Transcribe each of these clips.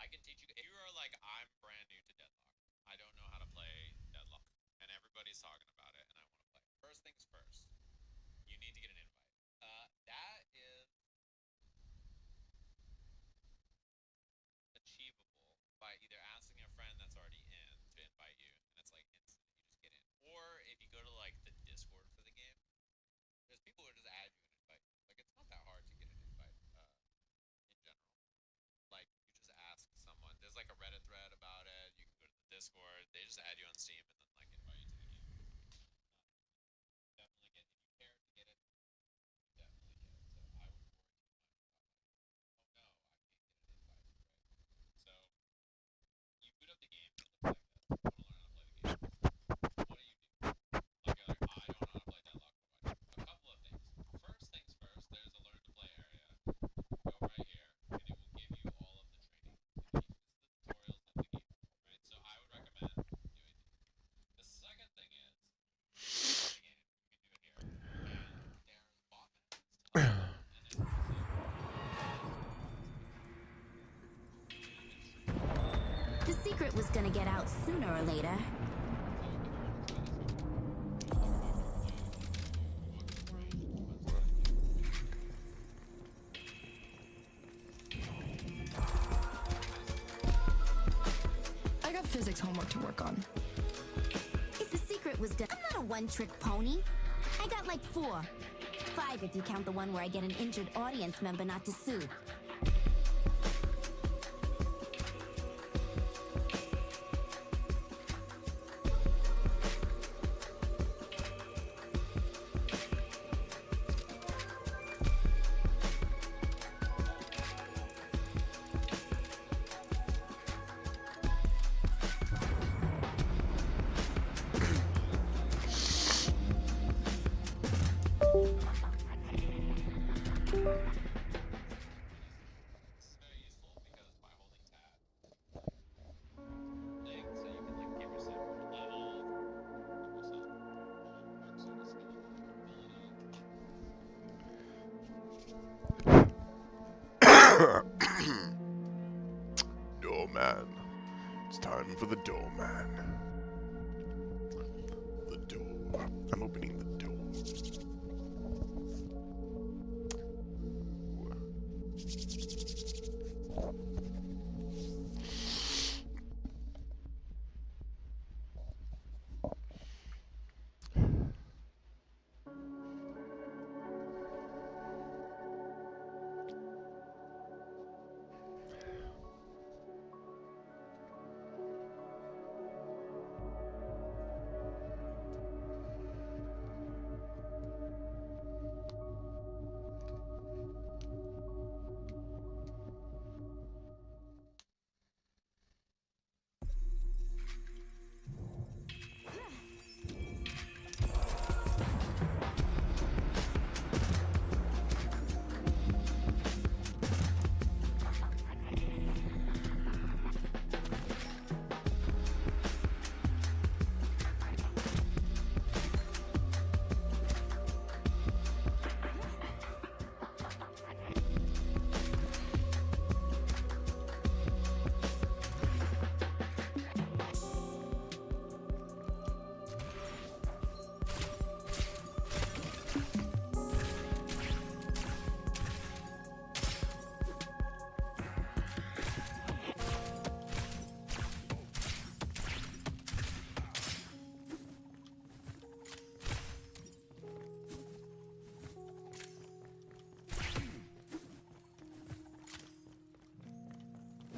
I can teach you. If you are like, I'm brand new to Deadlock. I don't know how to play Deadlock, and everybody's talking about it, and I want to play. First things first, you need to get an invite. That is achievable by either asking a friend that's already in to invite you, and it's like instant. You just get in. Or if you go to like the Discord for the game, there's people who just add you an invite. Like it's not that hard to get an invite in general. Like you just ask someone. There's like a Reddit thread about it. You can go to the Discord. They just add you on Steam and then like invite you to the game. Definitely get if you care to get it. Definitely get it. So I wouldn't worry too much about like, oh no, I can't get an invite. Right. So you boot up the game. It looks like this. You want to learn how to play the game. What do you do? Like you're like, I don't know how to play Deadlock. A couple of things. First things first. There's a learn to play area. Go right here, and it will give you all of the training in the game. This is the tutorials in the game, right? So I would recommend doing these. The second thing is, the game, you can do it here, and there's bot maps, and then The secret was gonna get out sooner or later. I got physics homework to work on. If the secret was gonna... I'm not a one-trick pony. I got like 4. 5 if you count the one where I get an injured audience member not to sue. this is very useful because by holding tab, thing, so you can like give yourself more level, give yourself more sort of skill ability. Doorman. It's time for the doorman. The door. I'm opening the door.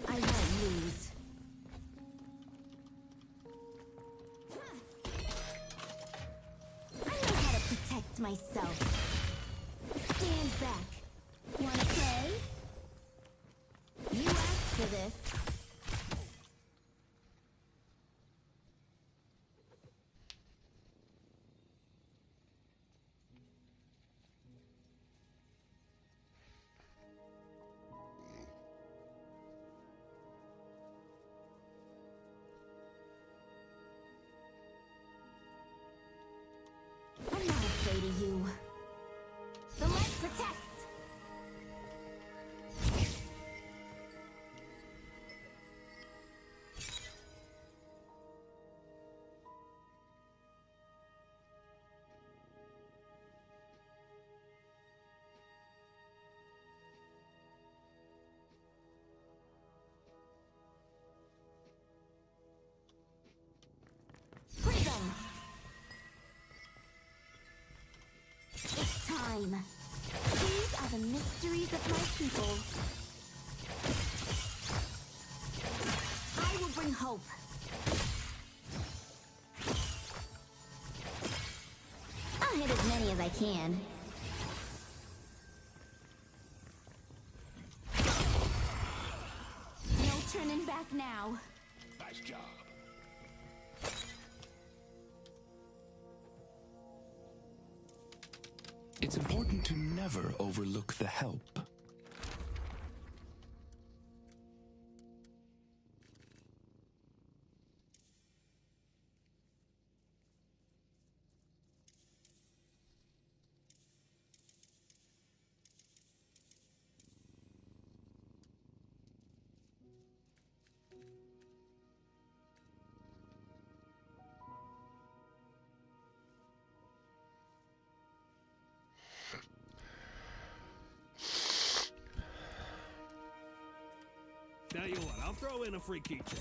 I won't lose. I know how to protect myself. Stand back. Wanna play? You asked for this. I'm not afraid of you. The light protects. time. These are the mysteries of my people. I will bring hope. I'll hit as many as I can. No turning back now. Nice job. It's important to never overlook the help. Tell you what, I'll throw in a free keychain.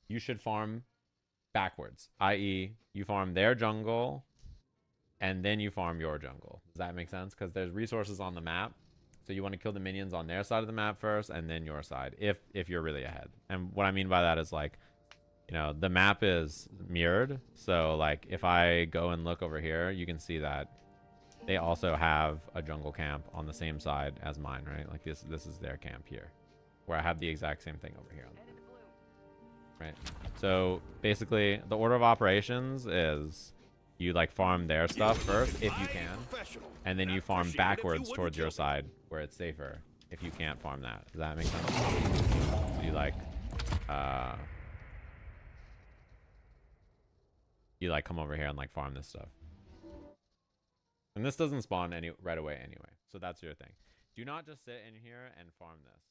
You should farm backwards, i.e., you farm their jungle and then you farm your jungle. Does that make sense? Because there's resources on the map, so you want to kill the minions on their side of the map first and then your side, if you're really ahead. And what I mean by that is, like, you know, the map is mirrored, so like if I go and look over here, you can see that they also have a jungle camp on the same side as mine, right? Like this is their camp here, where I have the exact same thing over here. Right. So basically the order of operations is you like farm their stuff first if you can, and then you farm backwards towards your side where it's safer if you can't farm that. Does that make sense? So you like come over here and like farm this stuff. And this doesn't spawn right away anyway. So that's your thing. Do not just sit in here and farm this.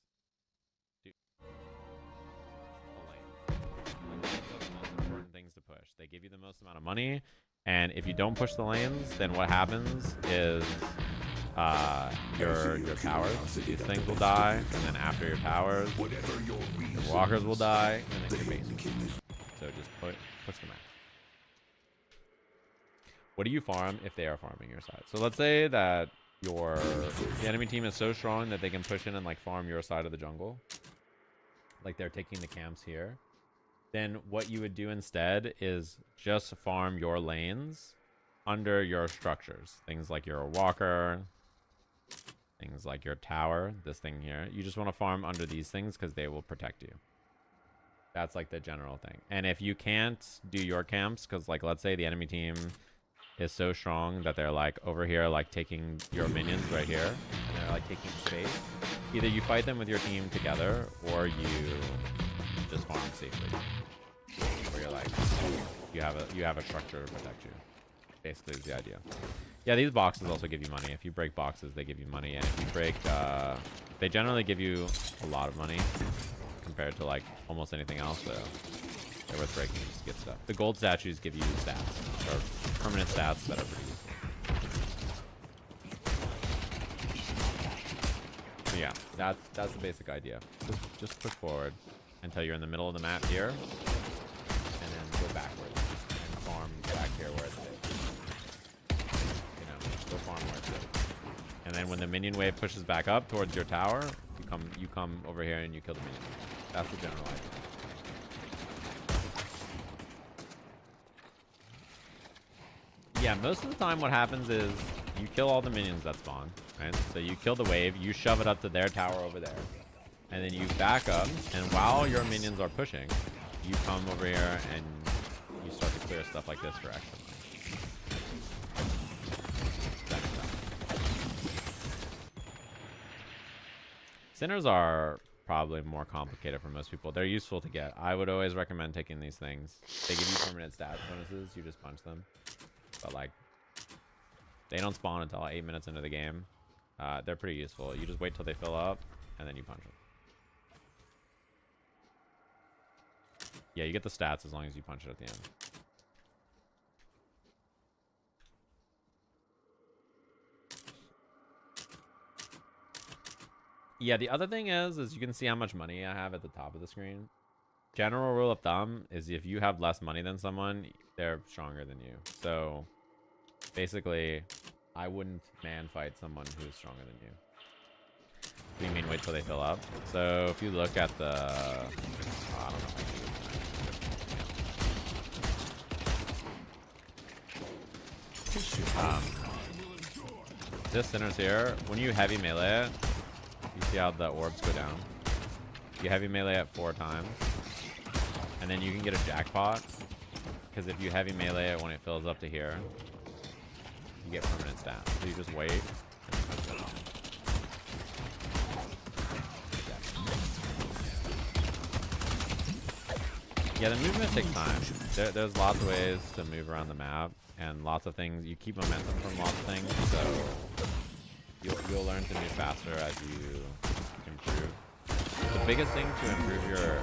Like, those are the most important things to push. They give you the most amount of money, and if you don't push the lanes, then what happens is your towers, these things will die, and then after your towers, your walkers will die, and then your base. So just push them out. What do you farm if they are farming your side? So let's say that the enemy team is so strong that they can push in and like farm your side of the jungle, like they're taking the camps here. Then what you would do instead is just farm your lanes under your structures. Things like your walker, things like your tower, this thing here. You just want to farm under these things because they will protect you. That's like the general thing. And if you can't do your camps, because like let's say the enemy team is so strong that they're like over here like taking your minions right here, and they're like taking space, either you fight them with your team together or you just farm safely, where you're like you have a structure to protect you, basically is the idea. Yeah, these boxes also give you money. If you break boxes, they give you money, and if you break they generally give you a lot of money compared to like almost anything else. So They're worth breaking just to get stuff. The gold statues give you stats, or permanent stats that are pretty useful. So yeah, that's the basic idea. Just push forward until you're in the middle of the map here, and then go backwards and farm back here where it's safe. You know, go farm where it's safe. And then when the minion wave pushes back up towards your tower, you come over here and you kill the minion. That's the general idea. Yeah, most of the time what happens is you kill all the minions that spawn, right? So you kill the wave, you shove it up to their tower over there, and then you back up, and while your minions are pushing, you come over here and you start to clear stuff like this for extra money. Sinners are probably more complicated for most people. They're useful to get. I would always recommend taking these things. They give you permanent stat bonuses. You just punch them. But like, they don't spawn until 8 minutes into the game. They're pretty useful. You just wait till they fill up, and then you punch them. Yeah, you get the stats as long as you punch it at the end. Yeah, the other thing is you can see how much money I have at the top of the screen. General rule of thumb is if you have less money than someone, they're stronger than you. So basically, I wouldn't man fight someone who's stronger than you. What do you mean wait till they fill up? So if you look at the... I don't know if I can do it. This Sinner's here. When you heavy melee it, you see how the orbs go down. You heavy melee it 4 times. And then you can get a jackpot. Because if you heavy melee it when it fills up to here, you get permanent stats. So you just wait. Yeah, the movement takes time. There's lots of ways to move around the map. And lots of things. You keep momentum from lots of things. So you'll learn to move faster as you improve. The biggest thing to improve your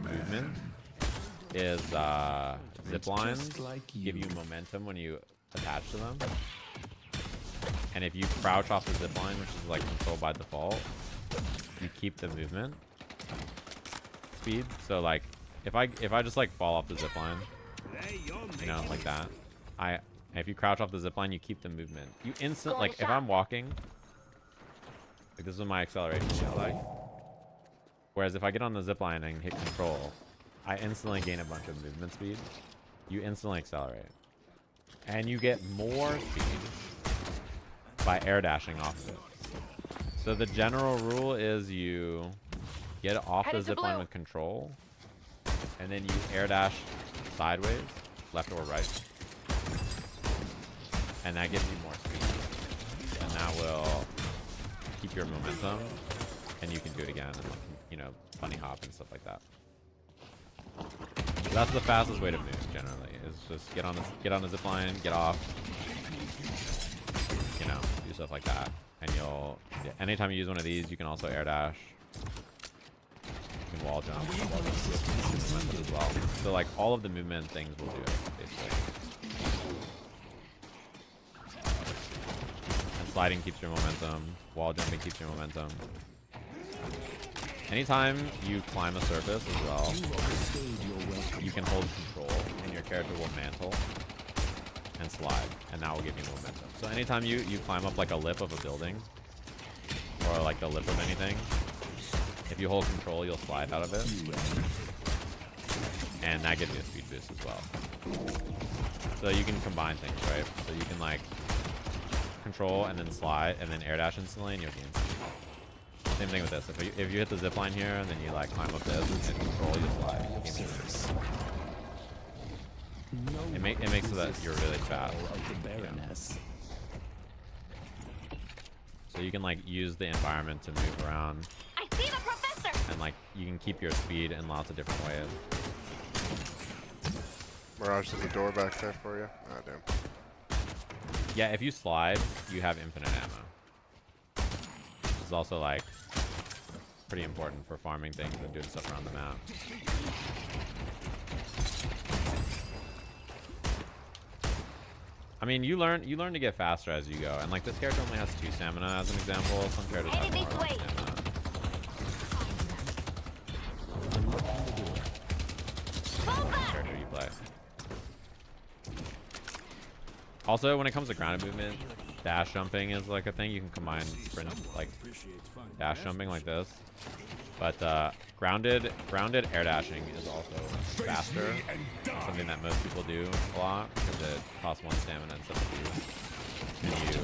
movement is zip lines give you momentum when you attach to them. And if you crouch off the zip line, which is like controlled by default, you keep the movement speed. So like if I just like fall off the zip line, you know, like that, if you crouch off the zipline, you keep the movement. You instant, like, if I'm walking, like, this is my acceleration feel like. Whereas if I get on the zipline and hit control, I instantly gain a bunch of movement speed. You instantly accelerate. And you get more speed by air dashing off of it. So the general rule is you get off the zipline with control, and then you air dash sideways, left or right. And that gives you more speed. And that will keep your momentum. And you can do it again and, like, you know, bunny hop and stuff like that. So that's the fastest way to move generally, is just get on the zip line, get off, you know, do stuff like that. And you'll, anytime you use one of these, you can also air dash. You can wall jump as well. So like all of the movement things will do it basically. And sliding keeps your momentum. Wall jumping keeps your momentum. Anytime you climb a surface as well, you can hold control and your character will mantle and slide, and that will give you momentum. So anytime you climb up like a lip of a building or like the lip of anything, if you hold control, you'll slide out of it. And that gives you a speed boost as well. So you can combine things, right? So you can like control and then slide and then air dash instantly and you'll gain speed. Same thing with this. If you hit the zip line here and then you like climb up this and control, you slide. It makes so that you're really fast. You know? So you can like use the environment to move around. I see the professor! And like you can keep your speed in lots of different ways. Mirage, there's a door back there for you. Ah, damn. Yeah, if you slide, you have infinite ammo. Which is also like pretty important for farming things and doing stuff around the map. I mean, you learn to get faster as you go, and like this character only has 2 stamina as an example. Some characters have more stamina. Character you play. Also, when it comes to grounded movement, dash jumping is like a thing. You can combine sprint, like dash jumping like this. But grounded air dashing is also faster. It's something that most people do a lot because it costs 1 stamina instead of 2. And you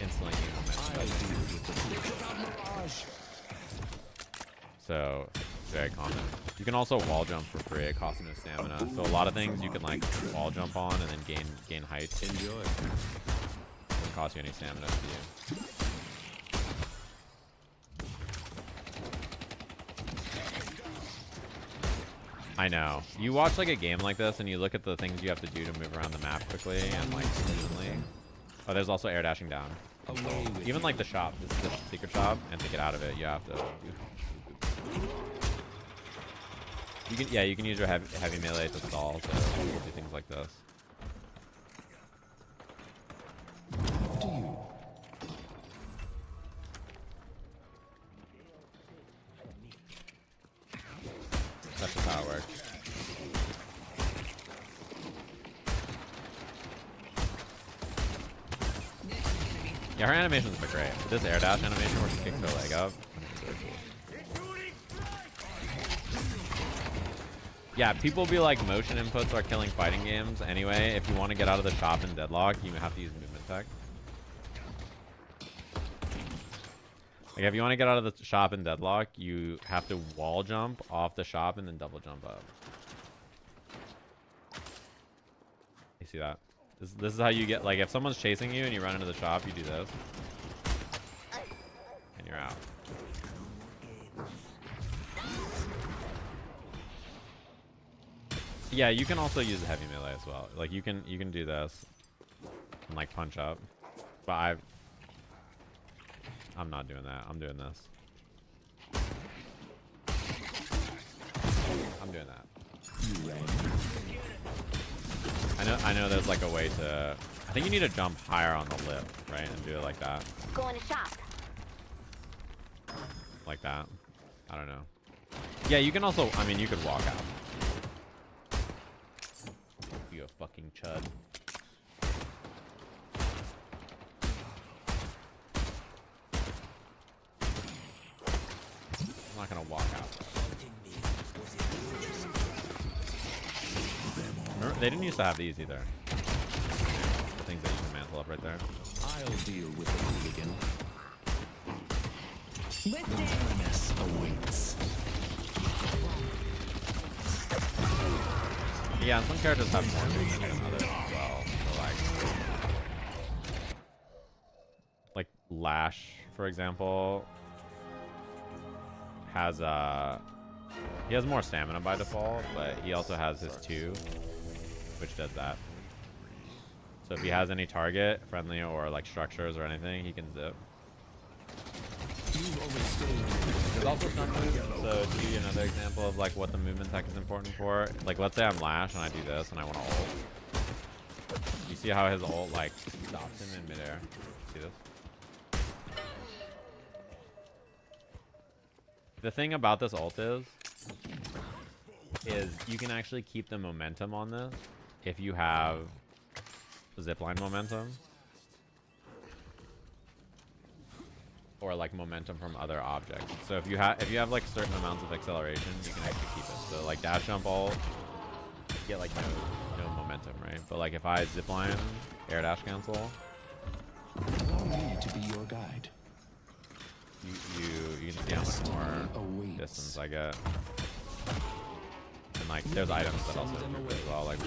instantly gain momentum. So it's very common. You can also wall jump for free. It costs no stamina. So a lot of things you can like wall jump on and then gain height. Enjoy. It doesn't cost you any stamina to you. I know. You watch like a game like this and you look at the things you have to do to move around the map quickly and like easily. Oh, there's also air dashing down. Even like the shop. This is the secret shop, and to get out of it, you have to. You can use your heavy melee to stall to do things like this. That's just how it works. Yeah, her animations are great. This air dash animation where she kicks her leg up. Yeah, people be like, motion inputs are killing fighting games. Anyway, if you want to get out of the shop in Deadlock, you have to use movement tech. Like, if you want to get out of the shop in Deadlock, you have to wall jump off the shop and then double jump up. You see that? This is how you get, like, if someone's chasing you and you run into the shop, you do this. And you're out. Yeah, you can also use heavy melee as well. Like, you can do this and, like, punch up. But I'm not doing that. I'm doing this. I'm doing that. I know there's like a way to, I think you need to jump higher on the lip, right? And do it like that. Going to shop. Like that. I don't know. Yeah, you can also, I mean, you could walk out. You a fucking chud. I'm not gonna walk out. Remember, they didn't used to have these either. The things that you can mantle up right there. I'll deal with the hooligan. Mess awaits. Yeah, and some characters have more movement than others as well. So like Lash, for example, has he has more stamina by default, but he also has his 2, which does that. So if he has any target, friendly or like structures or anything, he can zip. There's also some moves, so to give you another example of like what the movement tech is important for, like let's say I'm Lash and I do this and I want to ult. You see how his ult like stops him in midair? See this? The thing about this ult is you can actually keep the momentum on this if you have zipline momentum. Or like momentum from other objects. So if you have like certain amounts of acceleration, you can actually keep it. So like dash jump ult, you get like no momentum, right? But like if I zipline, air dash cancel, Allow me to be your guide. you can see how much more distance I get. And like there's items that also improve as well, like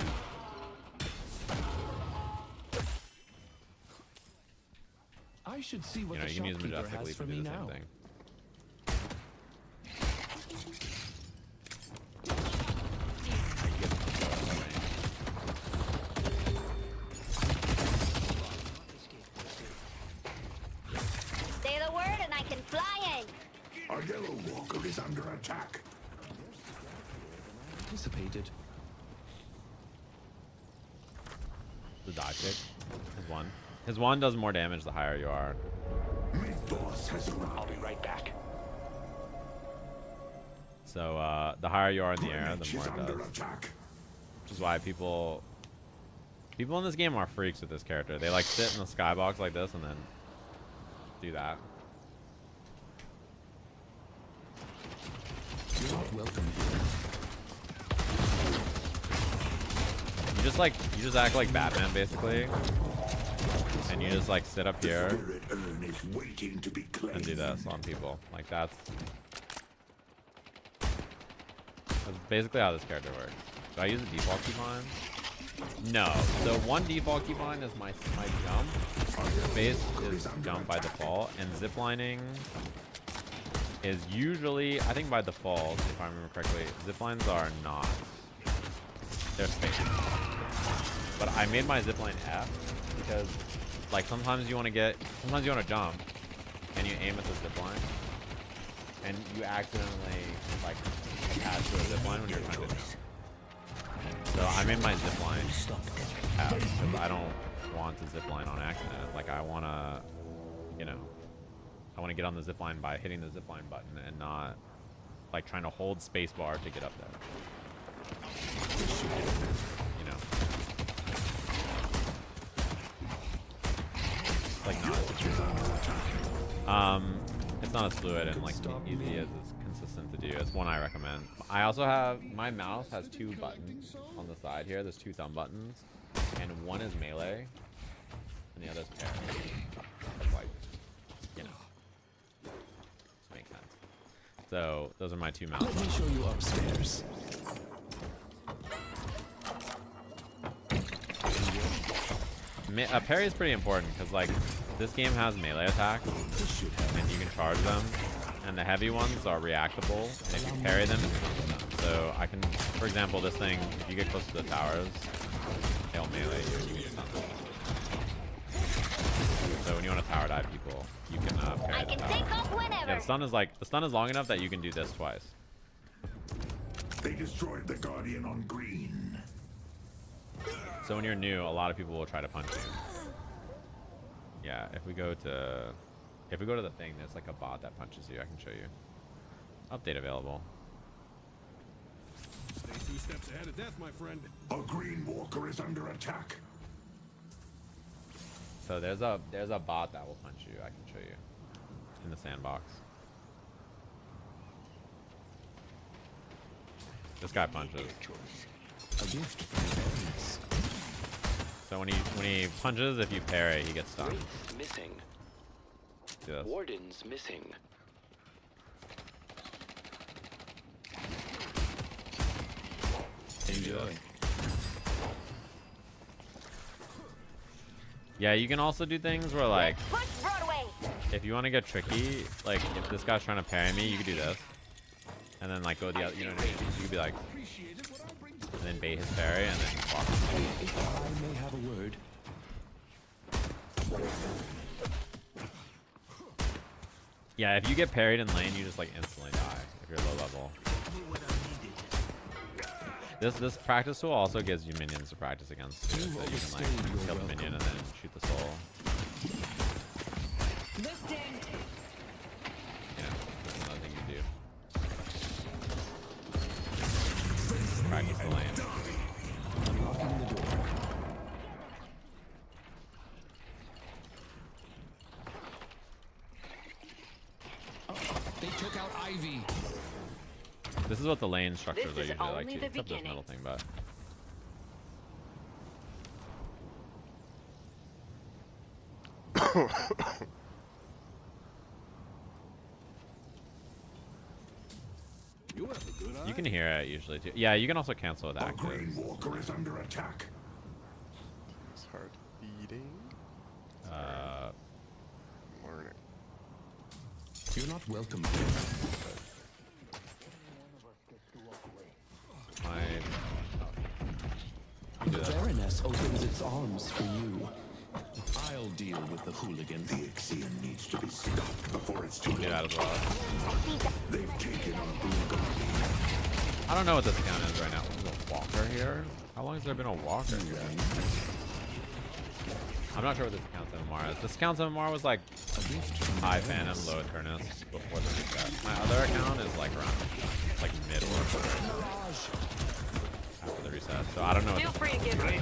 I should see what you can use shopkeeper Majestic has Leap for and me do the same now. thing. Say the word and I can fly in. Our yellow walker is under attack. Anticipated. The dodge kick. His one does more damage the higher you are. Mid-boss has arrived. I'll be right back. So the higher you are in the air, the Greenwich more is it under does. attack. Which is why people in this game are freaks with this character. They like sit in the skybox like this and then do that. You're not welcome here. You just act like Batman basically, and you just like sit up here Spirit urn is waiting to be claimed. and do this on people. Like that's basically how this character works. Do I use a default keybind? No. So one default keybind is my jump. Base is jump by default, and ziplining is usually, I think by default, if I remember correctly, ziplines are not. They're space. But I made my zipline F because, like, sometimes you want to jump, and you aim at the zipline, and you accidentally like attach to a zipline when you're trying to jump. So I made my zipline F because I don't want to zipline on accident. Like I want to, you know, I want to get on the zipline by hitting the zipline button and not like trying to hold spacebar to get up there. You know, like it's not as fluid and like easy as it's consistent to do. It's one I recommend. I also have, my mouse has two buttons on the side here. There's two thumb buttons, and one is melee, and the other is parry. It's like, you know, this makes sense. So those are my two mouse Let me buttons. show you upstairs. Parry is pretty important because like this game has melee attacks, and you can charge them, and the heavy ones are reactable, and if you parry them, it's stuns them. So I can, for example, this thing, if you get close to the towers, they'll melee you and you get stunned. So when you want to tower dive people, you can parry the tower. Yeah, the stun is long enough that you can do this twice. They destroyed the Guardian on green. So when you're new, a lot of people will try to punch you. Yeah, if we go to the thing, there's like a bot that punches you. I can show you. Update available. Stay 2 steps ahead of death, my friend. A green walker is under attack. So there's a bot that will punch you. I can show you in the sandbox. This guy punches. A gift from the parents. So when he punches, if you parry, he gets stunned. Wraiths missing. Do this. Wardens missing. Enjoy. Yeah, you can also do things where like, Push Broadway. if you want to get tricky, like if this guy's trying to parry me, you could do this, and then like go the other. You know what I mean? You could be like, and then bait his parry, and then walk. If I may have a word. Yeah, if you get parried in lane, you just like instantly die if you're low level. This practice tool also gives you minions to practice against too, so you can like kill the minion and then shoot the soul. Yeah, that's another thing you do. Practice the lane. Unlocking the door. They took out Ivy. This is what the lane structures are This is usually like only too, the except this beginning. middle thing, but. You have a good eye. You can hear it usually too. Yeah, you can also cancel with A active. green walker is under attack. His heart beating. Learning. You're not welcome here. My. The Baroness opens its arms for you. I'll deal with the hooligan. The Ixion needs to be stopped before it's too Do late. that as well. They've taken our blue Guardian. I don't know what this account is right now. There's a walker here. How long has there been a walker here? I'm not sure what this account's MMR is. This account's MMR was like high Phantom, low Eternus before the reset. My other account is like around like mid or after the reset. So I don't know. Feel free to give me.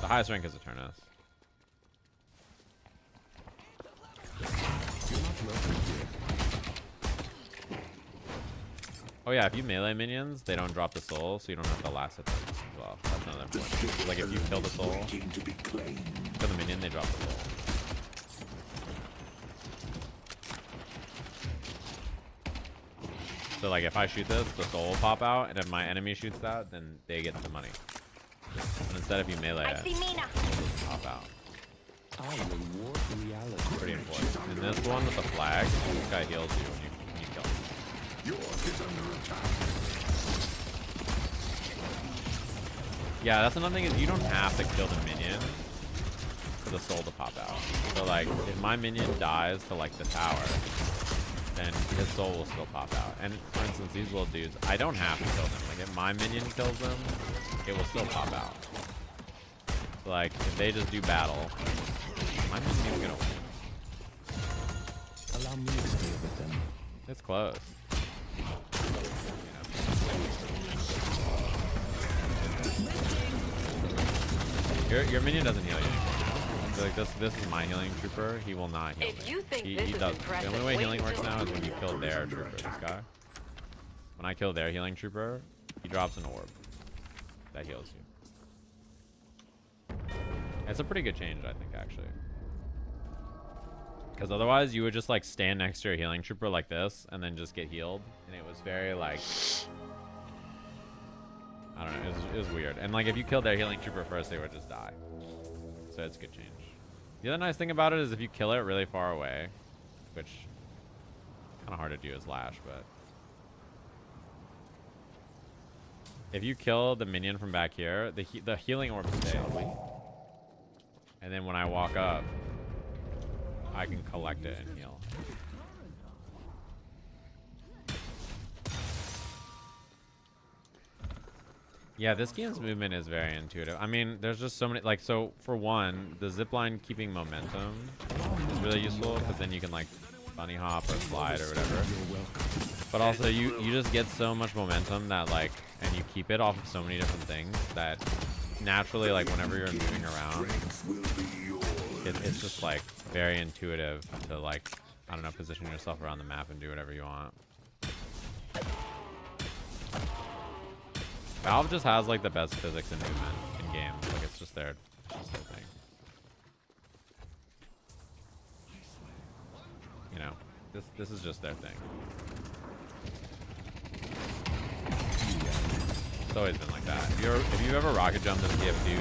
The highest rank is Eternus. Oh yeah, if you melee minions, they don't drop the soul, so you don't have to last hit them as well. That's another important. Like if you kill the soul, kill the minion, they drop the soul. So like if I shoot this, the soul will pop out, and if my enemy shoots that, then they get the money. And instead if you melee it, it will pop out. Pretty important. In this one with the flag, this guy heals you when you kill him. Yeah, that's another thing is you don't have to kill the minion for the soul to pop out. So like if my minion dies to like the tower, then his soul will still pop out. And for instance, these little dudes, I don't have to kill them. Like if my minion kills them, it will still pop out. So like if they just do battle, my minion's gonna win. Allow me to stay with them. It's close. Your minion doesn't heal you anymore. So like this is my healing trooper. He will not heal If me. you think He this is does. The impressive, only way wait healing works until- now is when you kill their trooper. This guy. When I kill their healing trooper, he drops an orb that heals you. It's a pretty good change, I think, actually. Because otherwise, you would just like stand next to your healing trooper like this, and then just get healed, and it was very like, I don't know, it was weird. And like if you killed their healing trooper first, they would just die. So it's a good change. The other nice thing about it is if you kill it really far away, which kind of hard to do as Lash, but if you kill the minion from back here, the healing orb stays. And then when I walk up, I can collect it and heal. Yeah, this game's movement is very intuitive. I mean, there's just so many, like, so for one, the zipline keeping momentum is really useful because then you can like bunny hop or slide or whatever. But also you just get so much momentum that like, and you keep it off of so many different things that naturally, like whenever you're moving around, it's just like very intuitive to like, I don't know, position yourself around the map and do whatever you want. Valve just has like the best physics and movement in games. Like it's just their thing. You know, this is just their thing. It's always been like that. If you've ever rocket jumped in TF2,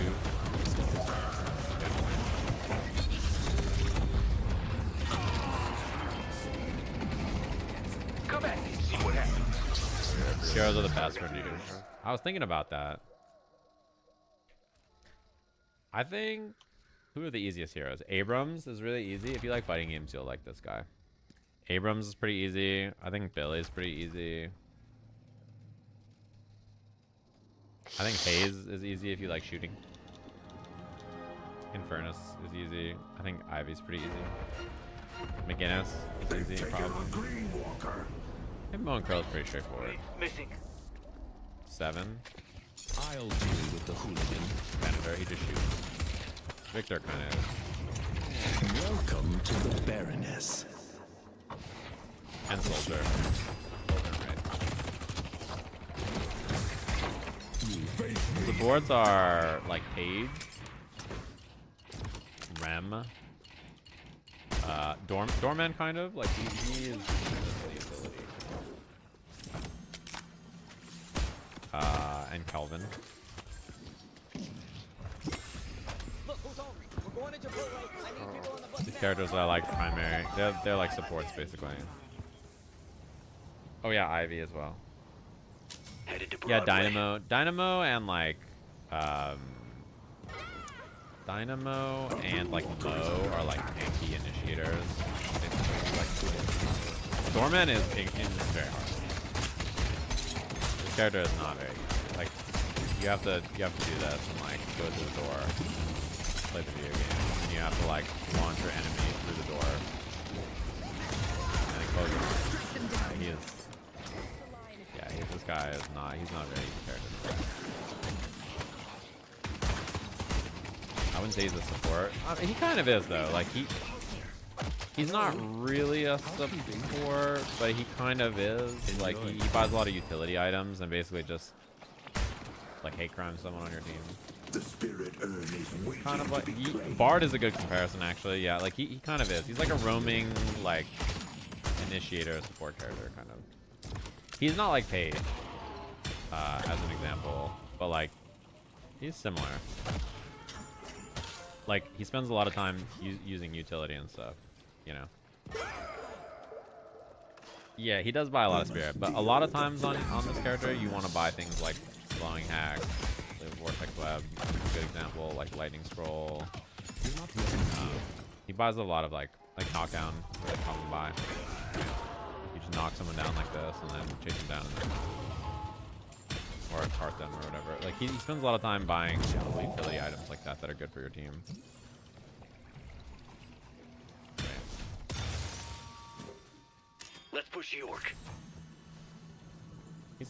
Come back and see what happens. heroes are the best for dudes. I was thinking about that. I think, who are the easiest heroes? Abrams is really easy. If you like fighting games, you'll like this guy. Abrams is pretty easy. I think Billy's pretty easy. I think Hayes is easy if you like shooting. Infernus is easy. I think Ivy's pretty easy. McGinnis is easy, probably. And Bone Curl's pretty straightforward. Missing. 7. I'll deal with the hooligan. Venator, he just shoots. Victor kind of. Welcome to the Baroness. And Soldier. Right. The boards are like Page, Rem, Doorman kind of like he is the ability. And Kelvin. These characters are like primary. They're like supports basically. Oh yeah, Ivy as well. Yeah, Dynamo and like Dynamo and like Mo are like tanky initiators. Doorman is very hard. This character is not very easy. Like you have to do this and like go to the door, play the video game, and you have to like launch your enemy through the door, and then close it. Yeah, he is. Yeah, this guy is not. He's not very prepared. I wouldn't say he's a support. I mean, he kind of is though. Like he's not really a support, but he kind of is. Like he buys a lot of utility items and basically just like hate crime someone on your team. The spirit urn is waiting Kind of like to be claimed. Bard is a good comparison actually. Yeah, like he kind of is. He's like a roaming like initiator support character kind of. He's not like paid as an example, but like he's similar. Like he spends a lot of time using utility and stuff, you know. Yeah, he does buy a lot of spirit, but a lot of times on this character you want to buy things like blowing hack, the vortex web, good example, like lightning scroll. He buys a lot of like knockdown, really common buy. You just knock someone down like this and then chase them down and then, or cart them or whatever. Like he spends a lot of time buying utility items like that that are good for your team. Let's push York.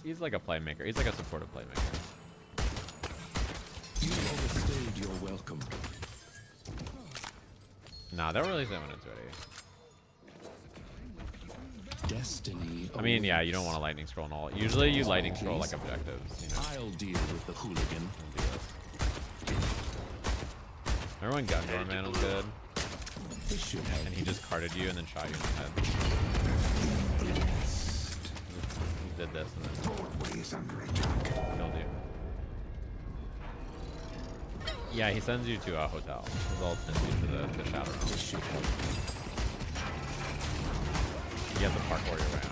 He's like a playmaker. He's like a supportive playmaker. You overstayed your welcome. Nah, they'll release it when it's ready. Destiny. I mean, yeah, you don't want a lightning scroll and all. Usually you lightning scroll like objectives, you know. I'll deal with the hooligan. Do this. Remember when Gundor Man was good? This should help. And he just carted you and then shot you in the head. He did this and then Broadway is under attack. killed you. Yeah, he sends you to a hotel. His ult sends you to the shadow realm. This should help. You have to parkour your way out.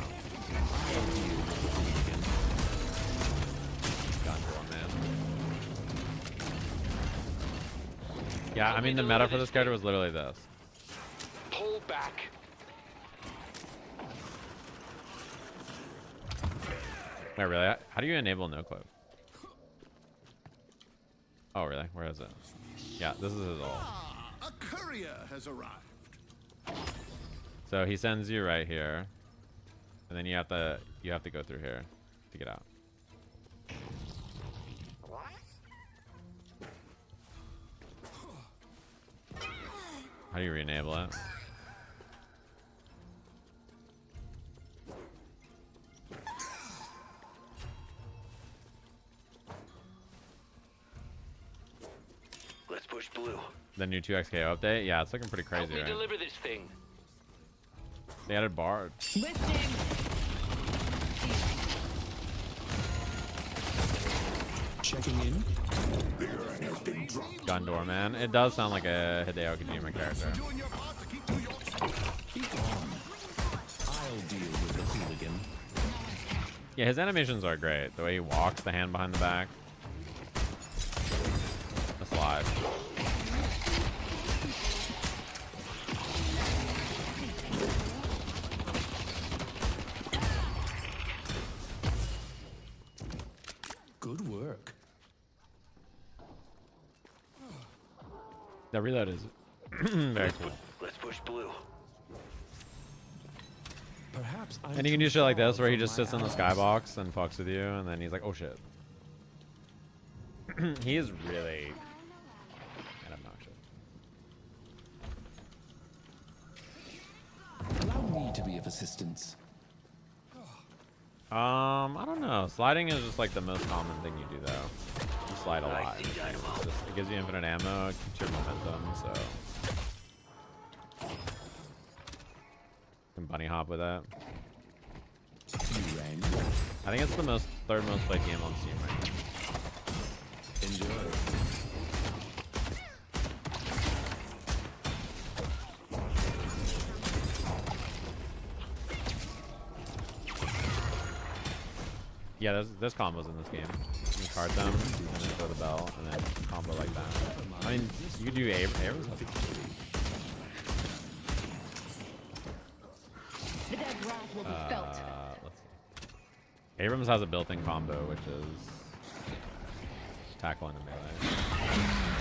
I'll deal with the hooligan. Gundor Man. Yeah, I mean the meta for this character was literally this. Pull back. Wait, really? How do you enable no clip? Oh, really? Where is it? Yeah, this is his ult. A courier has arrived. So he sends you right here, and then you have to go through here to get out. How do you re-enable it? Let's push blue. The new 2x KO update? Yeah, it's looking pretty Help crazy, me right? deliver this thing. They added Bard. Checking in. The urn has been dropped. Gundor Man. It does sound like a Hideo Kojima character. Doing your part to keep New York safe. Be gone. I'll deal with the hooligan. Yeah, his animations are great. The way he walks, the hand behind the back. That's live. Good work. The reload is very cool. Let's push blue. Perhaps I'm And you can too do shit like far this where he from just my sits in the allies. skybox and fucks with you, and then he's like, oh shit. He is really kind of obnoxious. Allow me to be of assistance. I don't know. Sliding is just like the most common thing you do though. You slide a lot. I see dynamo. It gives you infinite ammo, it keeps your momentum, so you can bunny hop with that. You rang. I think it's the third most played game on Steam right now. Enjoy. Yeah, there's combos in this game. You can card them, and then throw the bell, and then combo like that. I mean, you could do Abrams. The dead wrath will be felt. Let's see. Abrams has a built-in combo, which is tackle in the melee.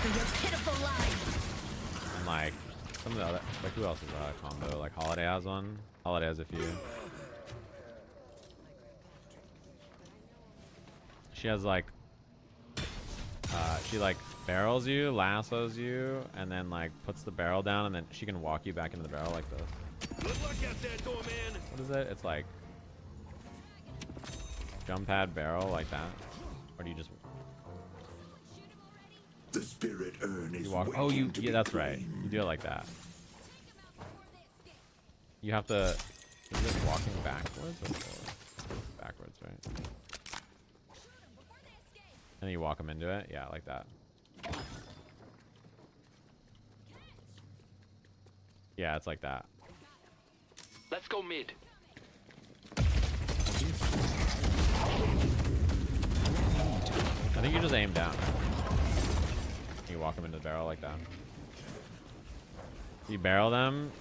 For your pitiful lives. And like some of the other, like who else is that combo? Like Holiday has one. Holiday has a few. She has like, she like barrels you, lassos you, and then like puts the barrel down, and then she can walk you back into the barrel like this. Good luck out there, doorman. What is it? It's like jump pad barrel like that, or do you just The spirit urn is you walk? Oh, waiting to yeah, be that's right. claimed. You do it like that. You have to. Is it walking backwards or forward? Backwards, right? And then you walk them into it. Yeah, like that. Yeah, it's like that. Let's go mid. I think you just aim down. You walk them into the barrel like that. You barrel them,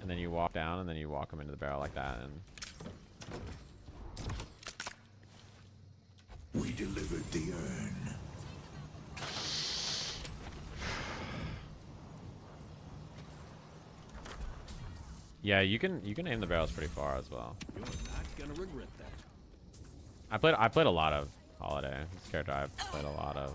and then you walk down, and then you walk them into the barrel like that. And We delivered the urn. yeah, you can aim the barrels pretty far as well. You're not gonna regret that. I played a lot of Holiday. This character I've played a lot of.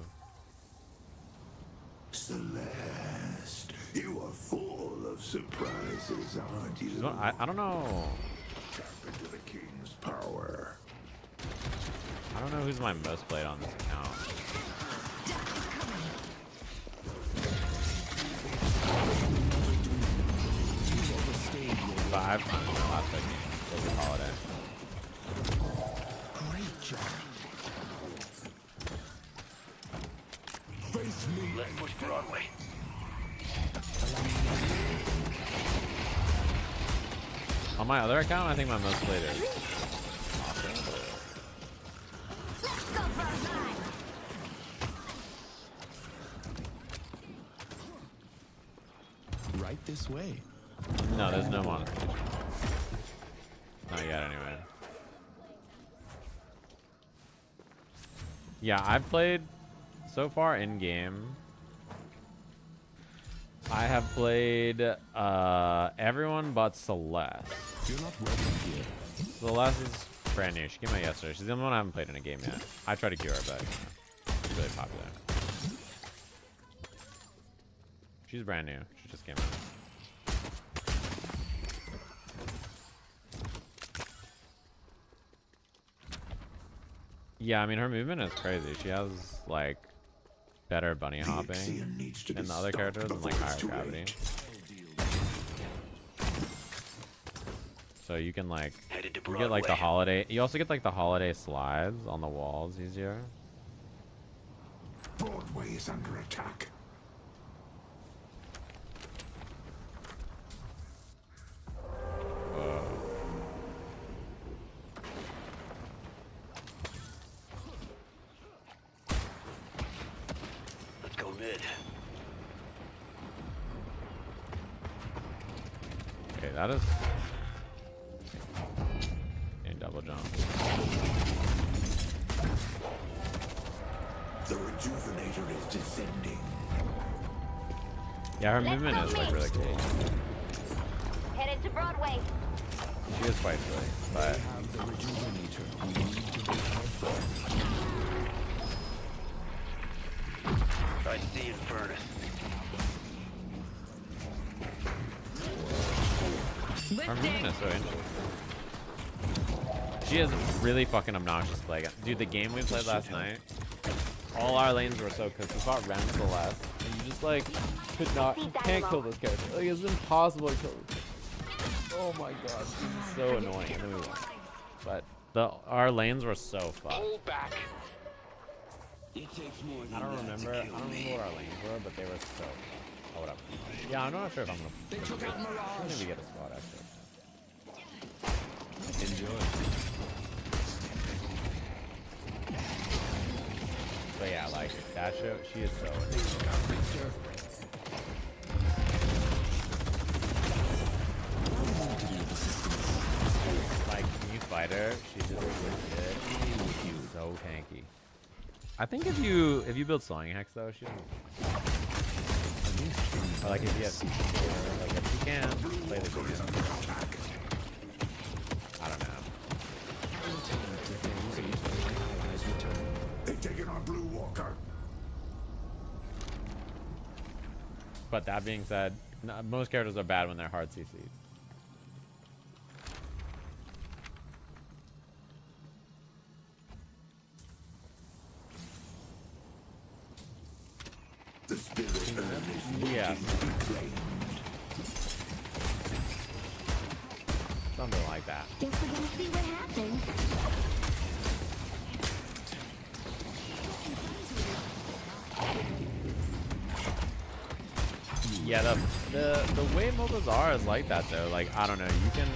Celeste, you are full of surprises, aren't you? I don't know. Tap into the king's power. I don't know who's my most played on this account. But I've my last big game was Holiday. Great job. Face me. Let's push Broadway. On my other account, I think my most played is Let's go for a ride. Right this way. no, there's no monetization. Not yet, anyway. Yeah, I've played so far in game. I have played everyone but Celeste. You're not welcome here. Celeste is brand new. She came out yesterday. She's the only one I haven't played in a game yet. I tried to cure her, but she's really popular. She's brand new. She just came out. Yeah, I mean her movement is crazy. She has like better bunny hopping Ixion needs to than be the other stopped characters and like before higher it's too gravity. late. So you can like Headed to you get like the Broadway. holiday. You also get like the holiday slides on the walls easier. Broadway is under attack. Let's go mid. Okay, that is a double jump. The rejuvenator is descending. Yeah, her Let's movement go is like mid. really cool. Headed to Broadway. She is quite silly, but Have the rejuvenator. We need to be careful. I see Infernus. her movement is so interesting. She is really fucking obnoxious to play against. Dude, the game we played last night, all our lanes were so cooked. We fought Ren Celeste, and you just like could not, you can't kill this character. Like it's impossible to kill this character. Oh my god, she's so annoying. And then we won. But our lanes were so fucked. Pull back. I don't remember what our lanes were, but they were so. Oh, whatever. Yeah, I'm not sure if I'm gonna maybe get a spot actually. Enjoy. But yeah, like that show, she is so annoying. Like, when you fight her, she's just legit so tanky. I think if you build slowing hex though, she doesn't. Or like if you have CC, like if you can play the game. I don't know. They've taken our blue walker. But that being said, most characters are bad when they're hard CC. The spirit Yeah. Something like that. Guess we're gonna see what happens. Yeah, the way MOBAs are is like that though. Like I don't know, you can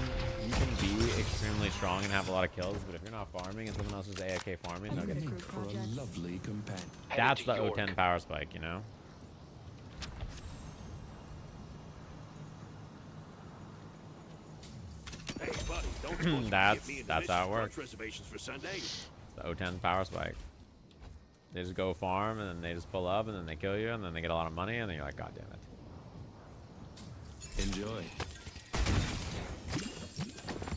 be extremely strong and have a lot of kills, but if you're not farming and someone else is AFK farming, they'll get Make for a lovely companion. that's the O10 power spike, you know? Hey, buddy, don't force me to That's get me into how it Mission works. Crunch reservations for Sunday. It's the O10 power spike. They just go farm and then they just pull up and then they kill you and then they get a lot of money and then you're like, God damn it. Enjoy.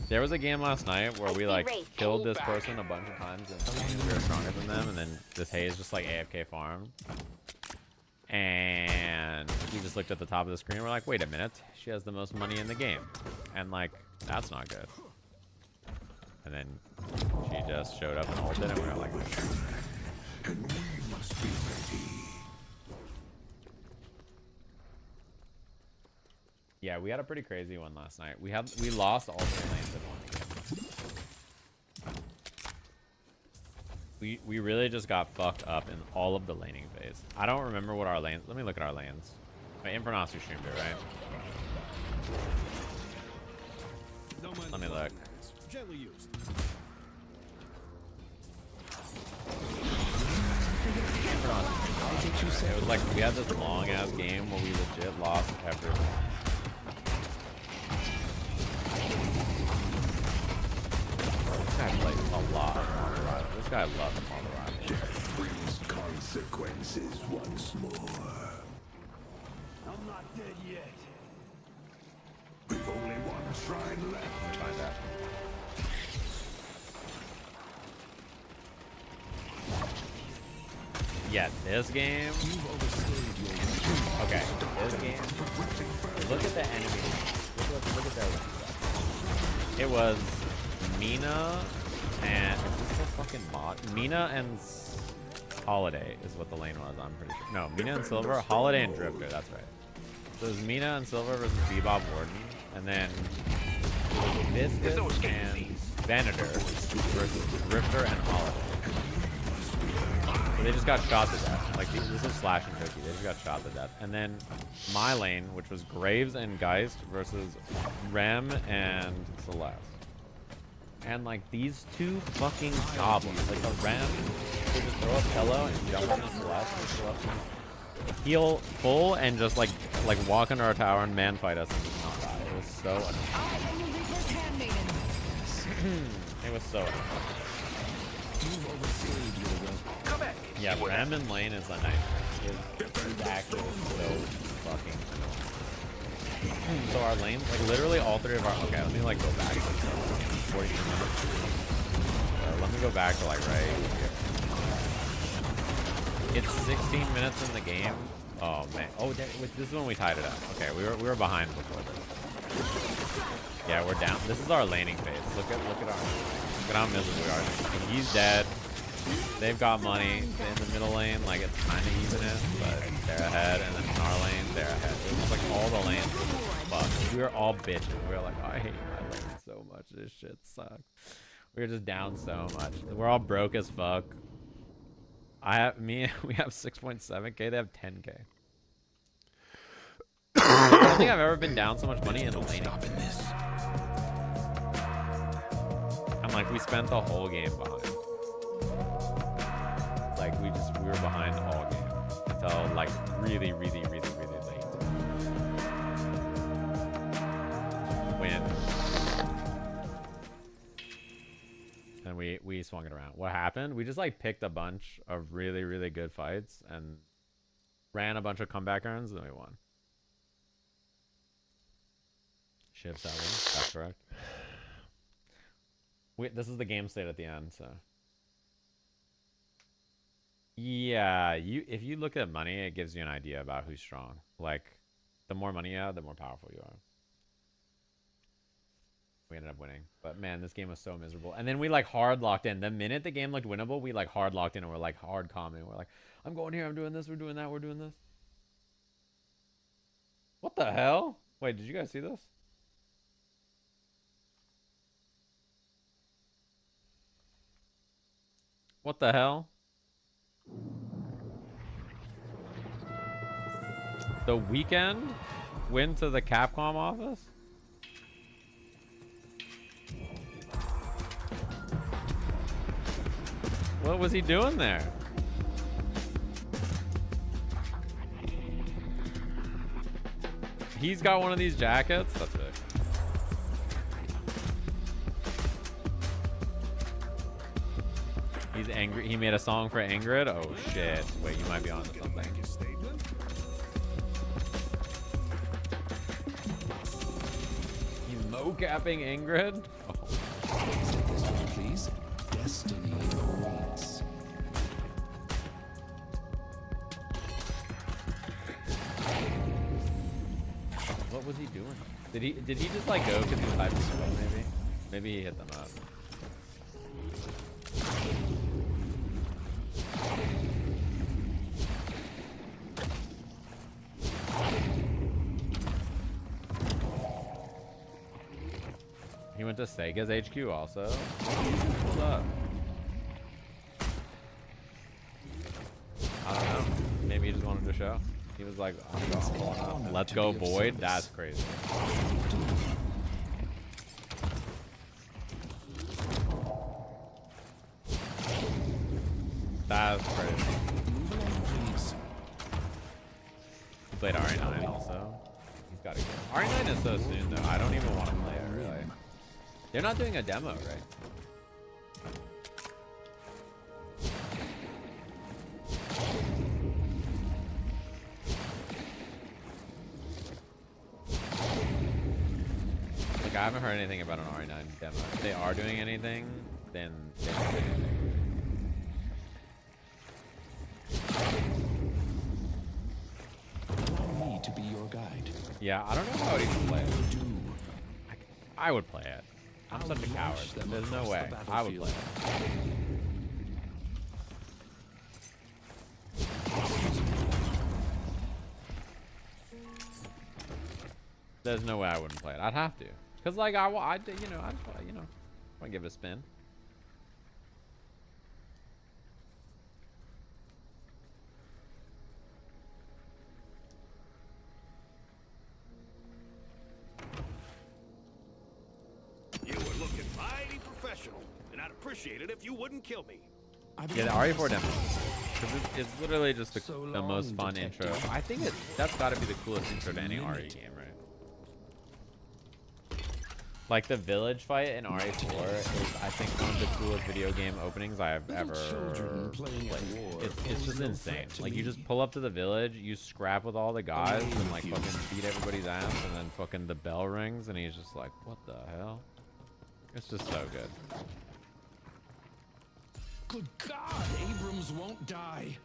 There was a game last night where we like killed this person a bunch of times and we were stronger than them, and then this Haze just like AFK farmed. And we just looked at the top of the screen and we're like, wait a minute, she has the most money in the game. And like, that's not good. And then she just showed up and ulted and we were like, and we must be ready. yeah, we had a pretty crazy one last night. We lost all 3 lanes in one game. We really just got fucked up in all of the laning phase. I don't remember what our lanes. Let me look at our lanes. My Infernasu streamed it, right? Don't mind Let me the look. gently used. It was like we had this long ass game where we legit lost everything. This guy plays a lot of Modern Rival. This guy loves Modern Rival. Death brings consequences once more. I'm not dead yet. We've only one shrine left. Let me find out. Yeah, this game. Okay, this game. Look at the enemies. Look at that. It was Mina and is this a fucking mod? Mina and Holiday is what the lane was. I'm pretty sure. No, Mina and Silver, Holiday and Drifter. That's right. So it was Mina and Silver versus Bebop Warden, and then Viscus and Venator versus Drifter and Holiday. So they just got shot to death. Like, this is Slash and Toki. They just got shot to death. And then my lane, which was Graves and Geist versus Rem and Celeste. And, like, these two fucking goblins. Like, the Rem would just throw a pillow and jump into Celeste and Celeste would heal full and just, like walk under our tower and man fight us and just not die. It was so annoying. It was so annoying. Yeah, Rem in lane is a nightmare. His actually so fucking annoying. So our lanes, like literally all 3 of our. Okay, let me like go back. 42 minutes. Let me go back to like right here. It's 16 minutes in the game. Oh man. Oh, this is when we tied it up. Okay, we were behind before this. Yeah, we're down. This is our laning phase. Look at how miserable we are. He's dead. They've got money in the middle lane, like it's kind of even it, but they're ahead, and then in our lane, they're ahead. It was like all the lanes were just fucked. We were all bitching. We were like, oh, I hate my lane so much. This shit sucks. We were just down so much. We're all broke as fuck. We have 6.7k. They have 10k. I don't think I've ever been down so much money in a laning. I'm like, we spent the whole game behind. Like we were behind all game until like really late. When and we we swung it around. What happened? We just like picked a bunch of really, really good fights and ran a bunch of comeback earns, and then we won. Shiv's that one. That's correct. This is the game state at the end, so. Yeah, if you look at money, it gives you an idea about who's strong. Like, the more money you have, the more powerful you are. We ended up winning. But man, this game was so miserable. And then we like hard locked in. The minute the game looked winnable, we like hard locked in and we're like hard calming. We're like, I'm going here, I'm doing this, we're doing that, we're doing this. What the hell? Wait, did you guys see this? What the hell? The Weekend went to the Capcom office? What was he doing there? He's got one of these jackets? That's it. He's angry. He made a song for Ingrid? Oh shit. Wait, you might be on to something. He's mo-capping Ingrid? Oh. Please. Destiny awaits. What was he doing? Did he just like go because he was hyping them up maybe? Maybe he hit them up. He went to Sega's HQ also. Hold up. I don't know. Maybe he just wanted to show. He was like, let's go Void. That's crazy. That's crazy. He played RE9 also. He's got to go. RE9 is so soon though. I don't even want to play it really. They're not doing a demo, right? Like, I haven't heard anything about an RE9 demo. If they are doing anything, then they don't do anything. Allow me to be your guide. Yeah, I don't know how I would even play it. I would play it. I'm such a coward. There's no way. I would play it. There's no way I wouldn't play it. I'd have to. Cause like I want to give it a spin. You were looking mighty professional, and I'd appreciate it if you wouldn't kill me. Yeah, the RE4 demo. Cause it's literally just the most fun intro. I think that's got to be the coolest intro to any RE game, right? Like the village fight in RE4 is, I think, one of the coolest video game openings I have ever played. It's just insane. Like you just pull up to the village, you scrap with all the guys, and like fucking beat everybody's ass, and then fucking the bell rings, and he's just like, what the hell? It's just so good. Good God, Abrams won't die.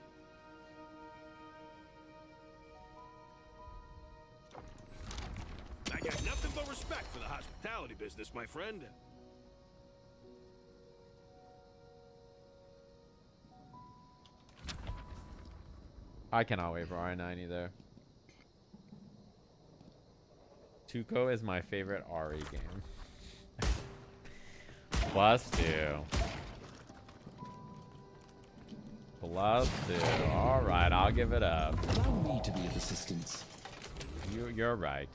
I got nothing but respect for the hospitality business, my friend. I cannot wait for RE9 either. Tuco is my favorite RE game. +2. +2. All right, I'll give it up. Allow me to be of assistance. You're right.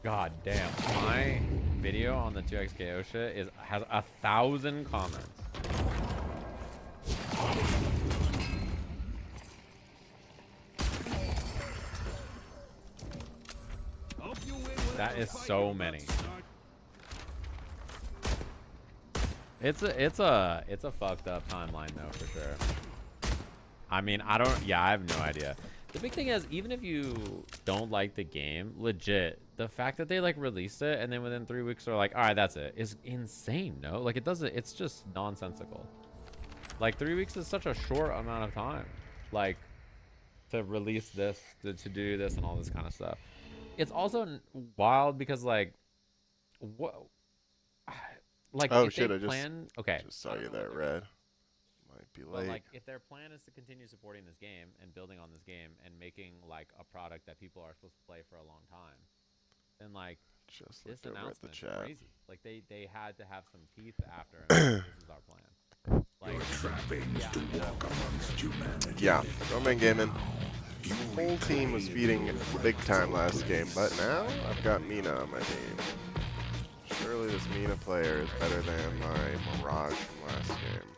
God damn, my video on the 2xKO shit has 1,000 comments. That is so many. It's a fucked up timeline though, for sure. I mean, I have no idea. The big thing is, even if you don't like the game, legit, the fact that they like released it and then within 3 weeks they're like, all right, that's it, is insane. No, like it's just nonsensical. Like 3 weeks is such a short amount of time, like to release this, to do this and all this kind of stuff. It's also wild because like, what, like Oh if shit! they I plan, okay, just saw you there, Red. Might be but late. like if their plan is to continue supporting this game and building on this game and making like a product that people are supposed to play for a long time, then like Just this looked over at the announcement is chat. crazy. Like they had to have some teeth after and be like, this is our plan. Like, Yeah, Roman Gaming. Whole team was feeding big time last game, but now I've got Mina on my team. Surely this Mina player is better than my Mirage from last game.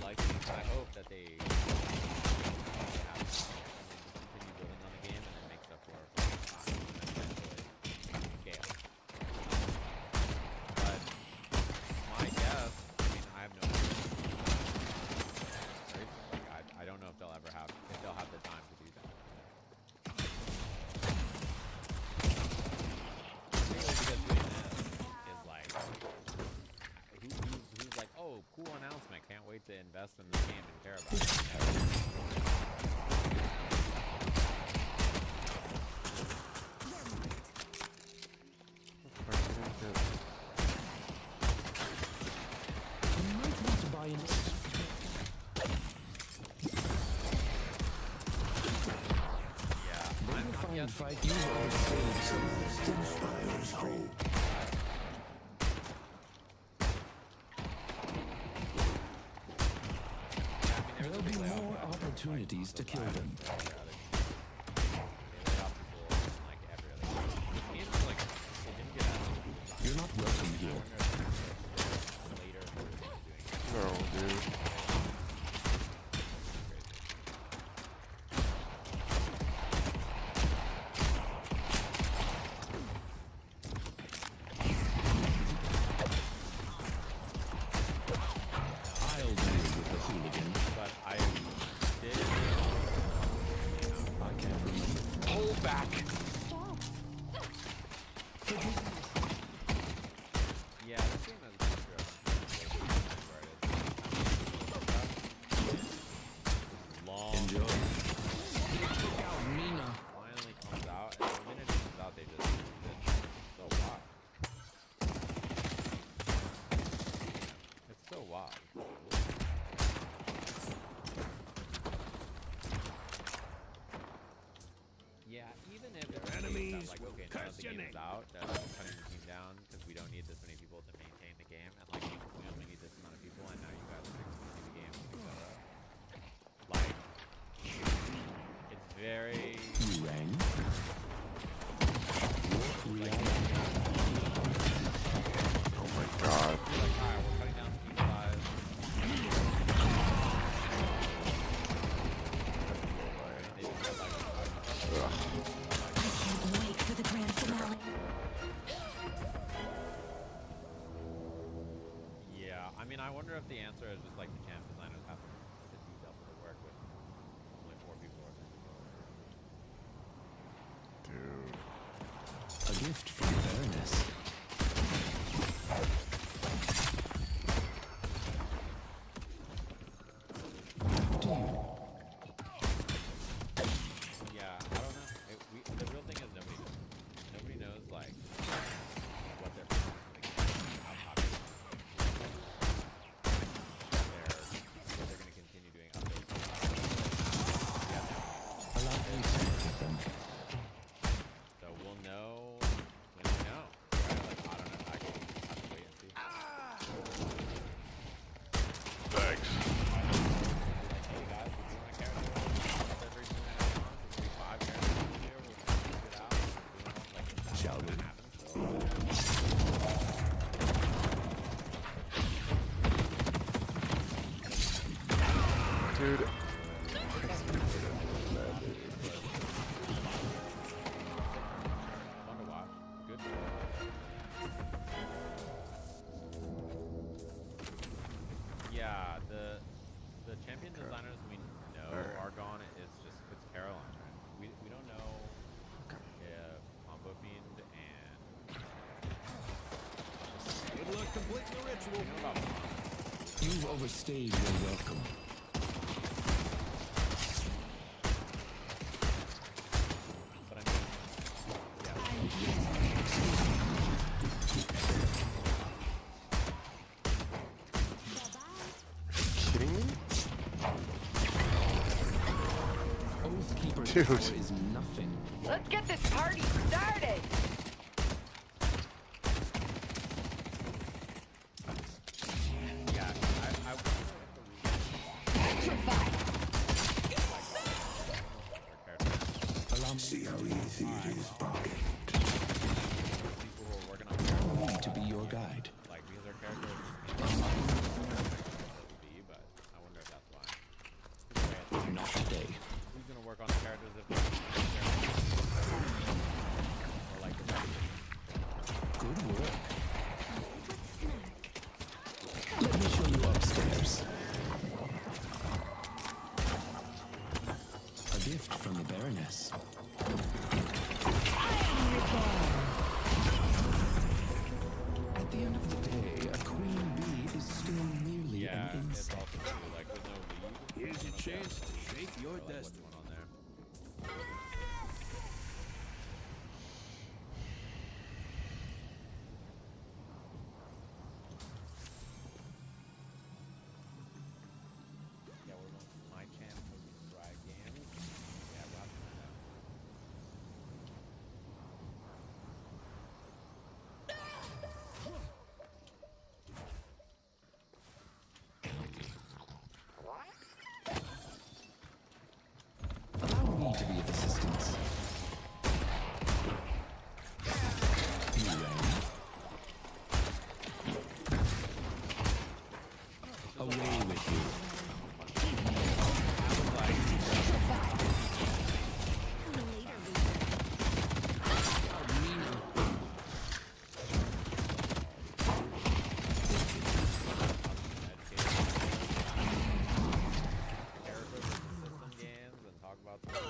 I hope that they continue building on the game and then make stuff for time and eventually scale. But my guess, I mean, I have no idea. Right? Like, I don't know if they'll ever have, if they'll have the time to do that. Because doing this is like, who's like, oh, cool announcement, can't wait to invest in this game and care about it. You might want to buy an. Yeah, I'm guessing Fight you Inspires hope. There'll be more opportunities to kill them. You're not welcome here. No, dude. I'll deal with the hooligan. But I did. I can't remember. Pull back. Yeah, this game has been through long. Enjoy. Check out Mina. Finally comes out, and the minute it comes out, they just it's so wild. It's so wild. Yeah, even if it's enemies like, will okay, now that curse the your game is name. out, that we're cutting the team down because we don't need this many people to maintain the game, and like we only need this amount of people, and now you guys are fixing the game, etc. Like, it's very. You rang. Oh my god. Like, alright, we're cutting down team size. Ugh. Wait for the grand finale. Yeah, I mean, I wonder if the answer is just like the camp designers have to do double the work with only 4 people or something. Dude. A gift from Baroness. Yeah, I don't know. The real thing is nobody knows. Nobody knows, like, what their plans for the game, how popular they're going to continue doing updates. Allow me to with them. So we'll know when we know. Right? Like, I don't know. I can have to wait and see. Thanks. Like, hey guys, if you want a character, every 2.5 months, there's gonna be 5 characters in here. We'll figure it out. We don't know, like, if that's Shall gonna we? happen. So, Dude. Yeah, the champion designers we know are gone. It's Caroline's right. We don't know if Combo Fiend and Good luck completing the ritual. we know about Combo, You've overstayed your welcome. but I mean, Kidding me? Oathkeeper's Dude. power is nothing. Let's get this party started! yeah. I wonder Petrified! Allow See how easy it is, pocket. people who are working on me to be your guide. like because their characters would be, but I wonder if that's why. Not today. Who's gonna work on the characters if they're or like the Good work. Let me show you upstairs. A gift from the Baroness. At the end of the day, a queen bee is still merely yeah, an it's insect. also true. Like there's no lead. Here's your chance to shape your Like, what's destiny. going on there? Yeah, we're going to my channel for Dry Games. Yeah, we'll have to find out. Allow me to be of assistance. You ready? Away with you. Character versus system games and talk about some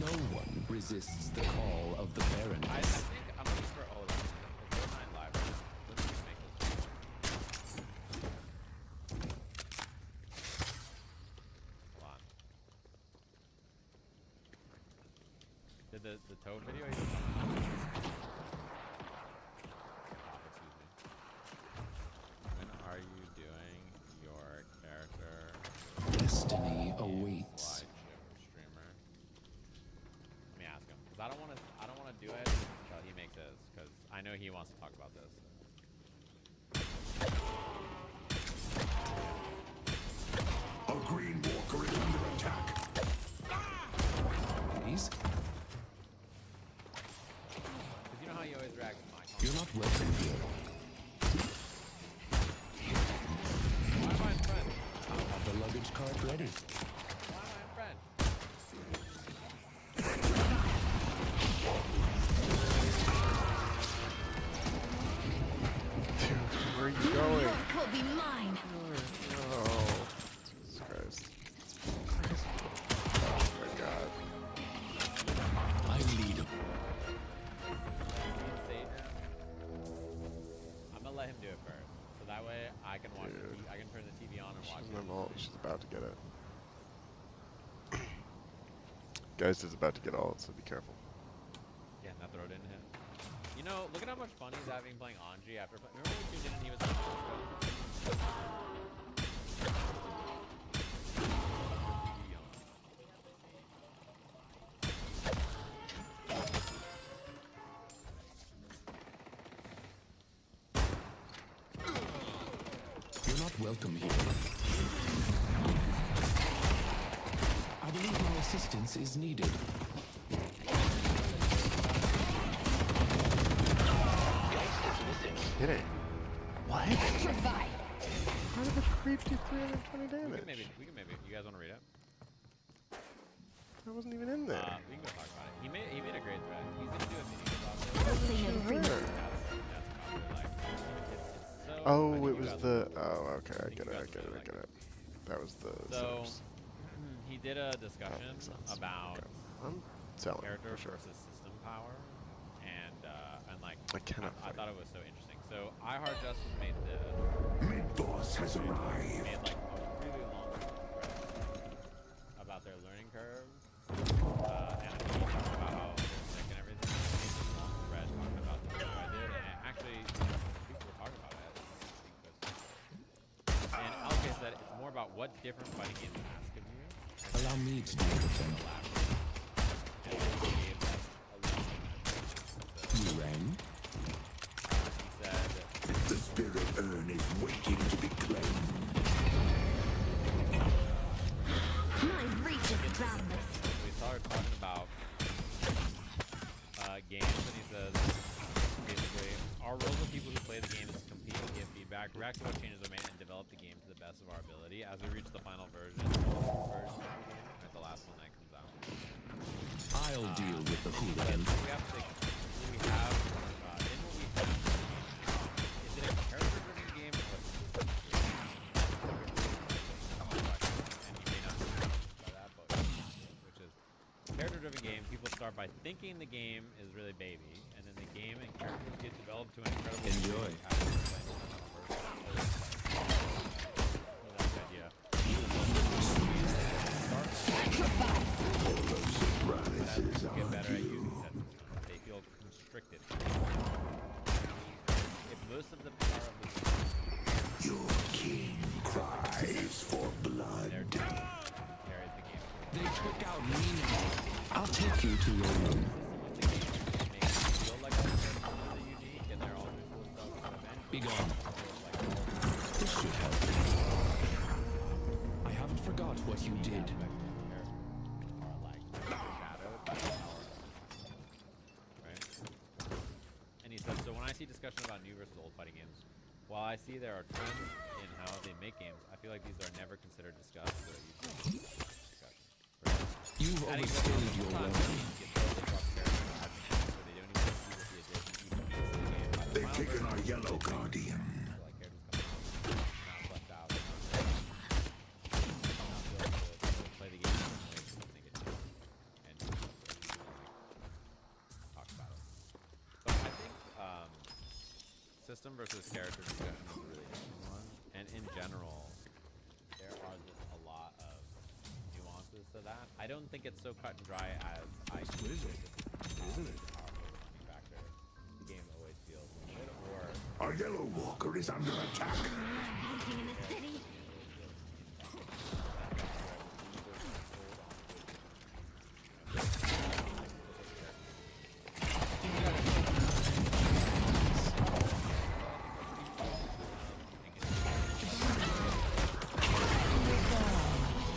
No one resists the call of the I Baroness. think I'm looking for all of them. It's Fortnite Live. Let's just make this. Hold on. Did the Toad video? Excuse me. When are you doing your character Destiny awaits. slideshow streamer? Let me ask him, cause I don't want to do it until he makes his, cause I know he wants to talk about this. A green walker is under attack. Please, Cause you know how he always reacts to my you're comments. not welcome here. Why am I in friend? I'll have the luggage cart ready. Why am I in friend? Dude, where are you going? York will be mine. Oh, Jesus Christ. Oh my God. I lead him. I'm gonna let him do it first, so that way I can watch. Dude. I can turn the TV on and watch She's it. in the vault. She's about to get it. Geist is about to get ult, so be careful. Yeah, not throw it in him. You know, look at how much fun he's having playing Anji after. Remember when we tuned in and he was on You're not welcome here. I believe my assistance is needed. Hit it. What? Petrified. How did the creep do 320 damage? We can maybe. You guys want to read it? I wasn't even in there. We can go talk about it. He made a great thread. He's gonna do a video about I this. don't say no to free Sure. money. That's probably like it's so. I Oh, think it you was guys the. will- Oh, okay. I think get you it. I guys get will it. I like get it. That was the. So setups. he did a discussion makes sense. about Okay. I'm selling character for sure. versus system power, and like I cannot I fight. thought it was so interesting. So I Heart Justice made this. Mid-boss has Made arrived. like a really long thread about their learning curve, and he talked about how they're sick and everything. He made this long thread talking about the video I did, and actually people were talking about it. And Alke said it's more about what different fighting games ask of you. Allow me to deal with them. And then he gave like a lot. You rang? He said. The spirit urn is waiting to be claimed. My reach is boundless. We started talking about games, and he says, basically, our roles of people who play the game is to compete and give feedback, react to what changes are made, and develop the game to the best of our ability. As we reach the final version of the game, or the last one that comes out. I'll deal with the But hooligan. we have to think, do we have, in what we have, is it a character-driven game or a system-driven game? And you may not know by that, but which is character-driven game. People start by thinking the game is really baby, and then the game and characters get developed to an incredible Enjoy. degree. How do you explain it? So that's the idea. Surprises Get are better at due. using set systems. They feel constricted. If most of the power of the system Your king cries for blood. there carries the game forward. They took out meaning. I'll take you to your room. If the game makes you feel like other characters are really unique and they're all doing cool stuff, but eventually Be gone. it feels like all This should help. I haven't forgot what you did. aspects of the character are like overshadowed by the power of the system. Right? And he said, so when I see discussion about new versus old fighting games, while I see there are trends in how they make games, I feel like these are never considered discussed or usually discussion. You've Adding overstayed your fun welcome. get totally cross characters and add mechanics where they don't even see what the addition even means to the game. By the They've final taken version, our yellow they guardian. feel like characters come not left out, not be able to play the game in some ways that make it and talk about it. But I think system versus character discussion is a really interesting one, and in general, there are just a lot of nuances to that. I don't think it's so cut and dry as I do. Isn't it? Powerful redeeming factor. The game always feels good, or Our yellow walker is under attack. Hunting in the city.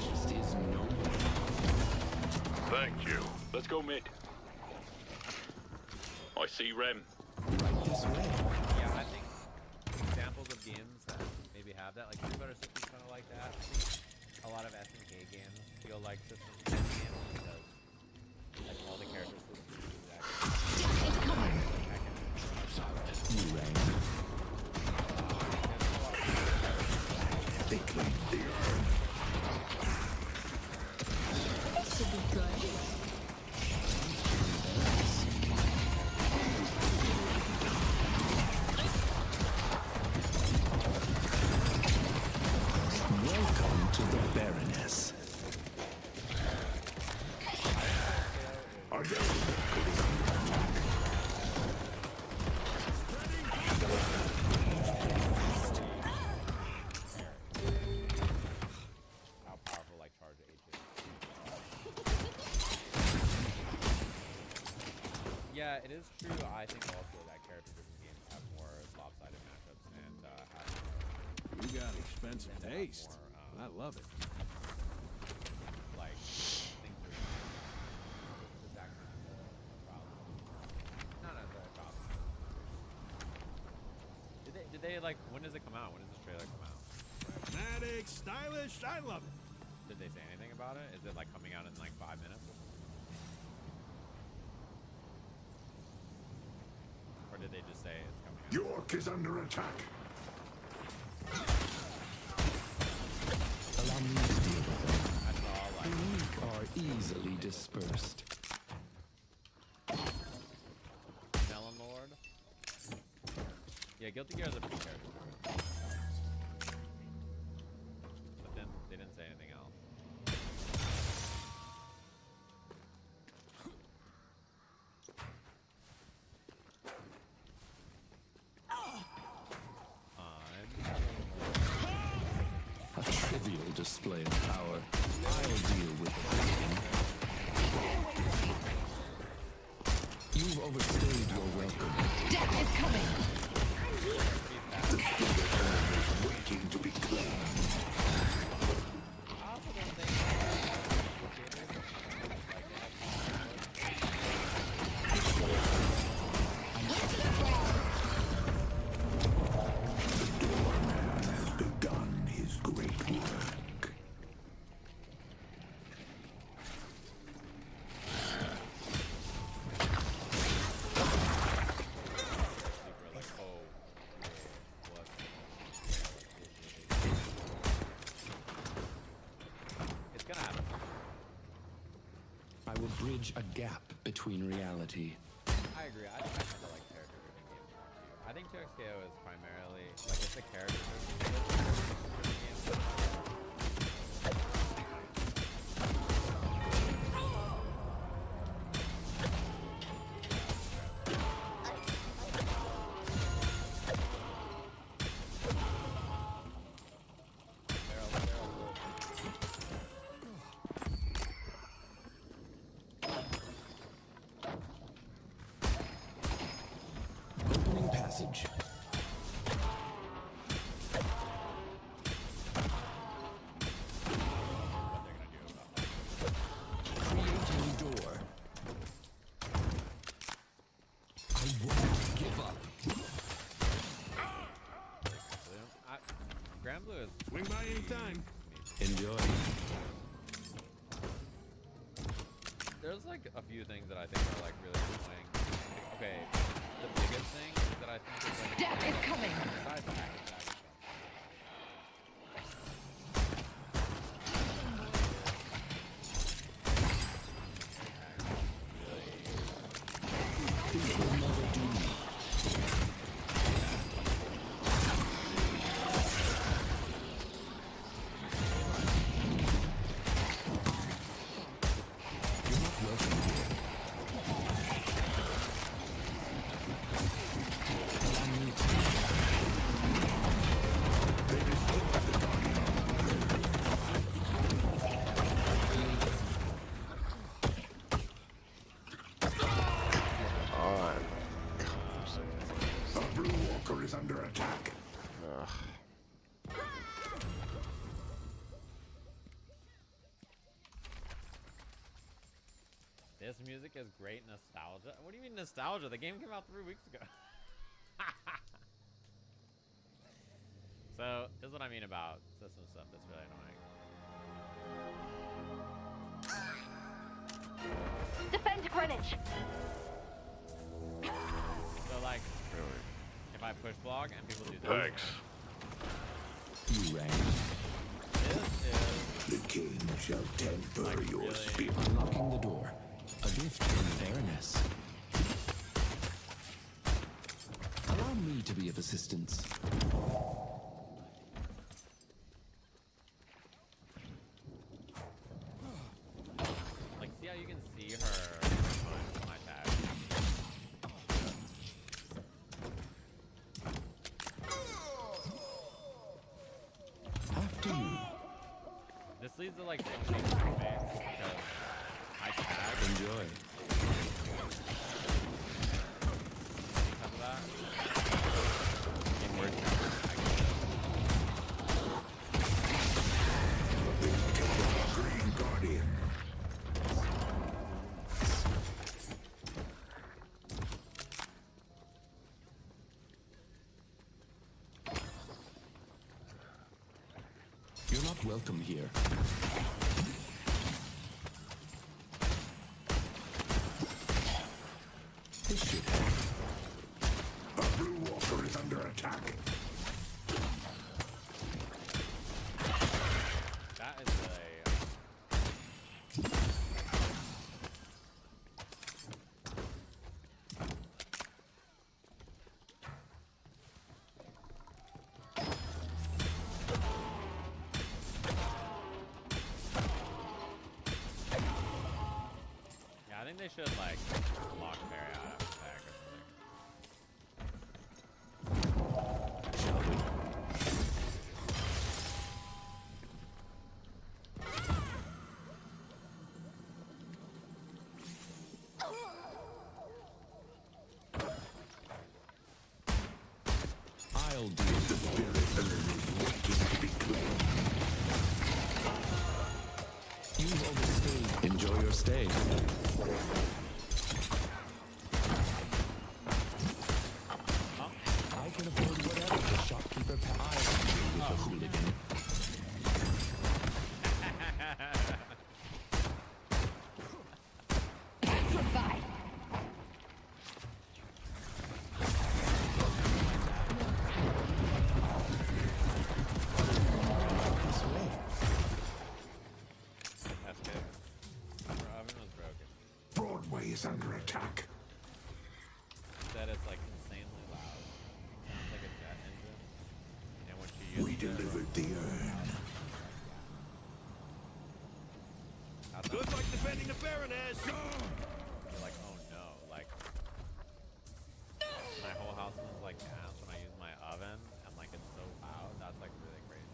Just is no Thank you. Let's go mid. I see Rem. right this way. Yeah, I think examples of games that maybe have that, like Street Fighter 6 is kind of like that. I think a lot of SNK games feel like system games because like all the characters will do exactly. You rang. They claim the urn. This should be good. Welcome to the Baroness. Our yellow walker is under attack. How powerful like charge H is. Yeah, it is true. I think also that character-driven games have more lopsided matchups and have more. You got expensive tend to have taste. more, I love it. like things are it's actually a problem. Not as a problem. Did they like? When does it come out? When does this trailer come out? Pragmatic, stylish, I love it. Did they say anything about it? Is it like coming out in like 5 minutes? Or did they just say it's coming out? York is under attack. Allow me to deal with them. That's all The like. weak are easily dispersed. Melon Lord. Yeah, Guilty Gear is a free character. But then they didn't say anything else. A trivial display of power. I'll deal with the hooligan. You've overstayed your welcome. Death is coming. The bigger hand is waiting to be claimed. The doorman has begun his great work. Super like, oh, what? It's gonna happen. I will bridge a gap between reality. I agree. I kind of like character-driven games more too. I think 2XKO is primarily like it's a character-driven game. Opening passage. Creating door. I won't give up. Grand Blue is Swing by anytime. Enjoy. there's like a few things that I think are like really annoying. Okay, the biggest thing that I think is like Death is coming. besides the hack attack stuff. This will never do. You're not welcome here. Allow me to. On. A blue walker is under attack. Ugh. This music is great nostalgia. What do you mean nostalgia? The game came out 3 weeks ago. So, this is what I mean about system stuff that's really annoying. Defend Greenwich. So, like, Really? if I push block and people do this, Thanks. You rang. this is The king shall temper your really- spirit. Unlocking the door. A gift from the Baroness. Allow me to be of assistance. like, see how you can see her on my tag? After you. This leads to like switching teammates because my tag Enjoy. because of that. Game works Green Guardian. welcome here. This should help. A blue walker is under attack. That is a. Yeah, I think they should like lock Barry out after tag or something. I'll deal the spirit waiting to be claimed. You've overstayed. Enjoy your stay. I can afford whatever the shopkeeper I'll deal with the hooligan. Petrified. This way. That's good. Our oven was broken. Broadway is under attack. Instead, it's like insanely loud. Sounds like a jet engine. And when she uses We it, delivered the urn. that's Good luck defending the Baroness. you're like, oh no, like my whole house smells like gas when I use my oven, and like it's so loud. That's like really crazy.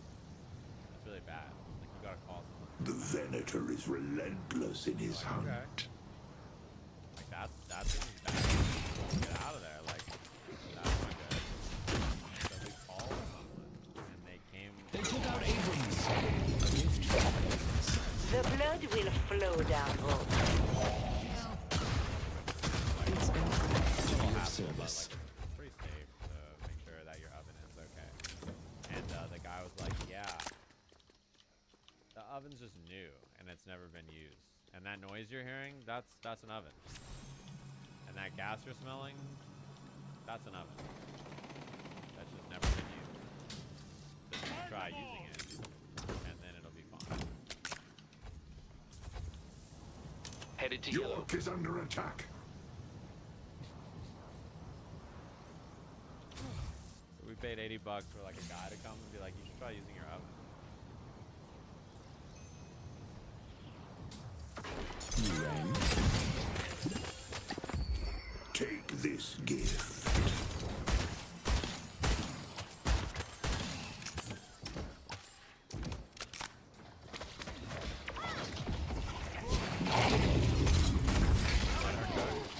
That's really bad. Like you gotta call someone. The Venator is relentless in his Okay. hunt. Like that seems bad. Get out of there. Like that's not good. So we called someone, and they came. They took out Abrams. A gift for Abrams. The blood will flow down both. It's an act Little of hassle, but, service. like, it's pretty safe to make sure that your oven is okay. And the guy was like, yeah, the oven's just new and it's never been used. And that noise you're hearing, that's an oven. And that gas you're smelling, that's an oven. That's just never been used. So you can try using it, and then it'll be fine. Headed to yellow. York is under attack. So we paid $80 for like a guy to come and be like, you should try using your oven. You rang. Take this gift.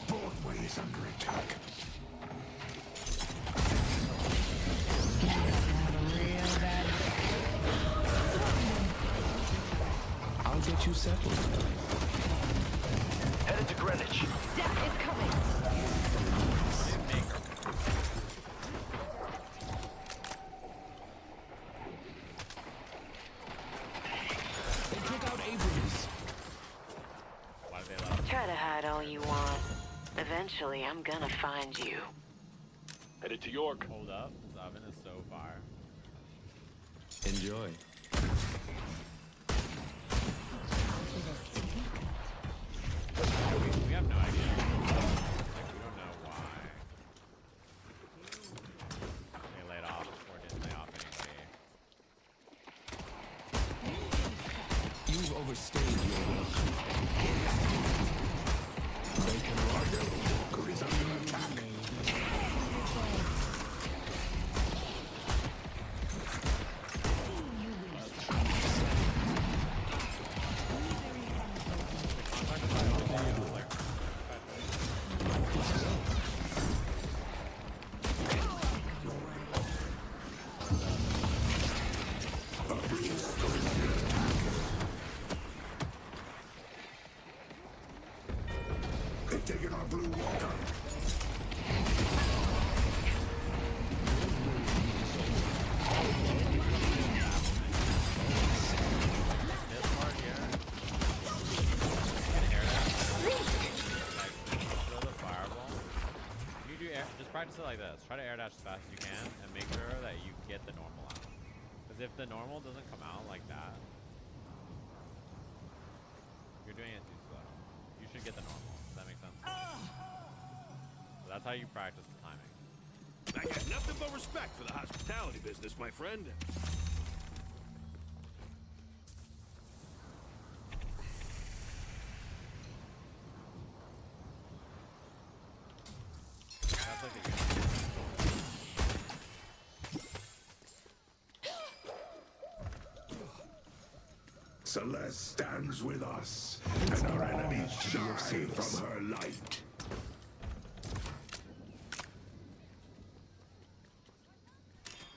Broadway is under attack. I'll get you settled. Headed to Greenwich. Death is coming. They took out Abrams. Why did they let us? Try to hide all you want. Eventually, I'm gonna find you. Headed to York. Hold up, this oven is so fire. Enjoy. We have no idea. Like, we don't know why they laid off or didn't lay off anybody. You've overstayed your welcome. Bacon Rider Walker is under attack. it like this. Try to air dash as fast as you can and make sure that you get the normal out. Because if the normal doesn't come out like that, you're doing it too slow. You should get the normal. Does that make sense? So that's how you practice the timing. I got nothing but respect for the hospitality business, my friend. That's like the Celeste stands with us, and our enemies shine from her light.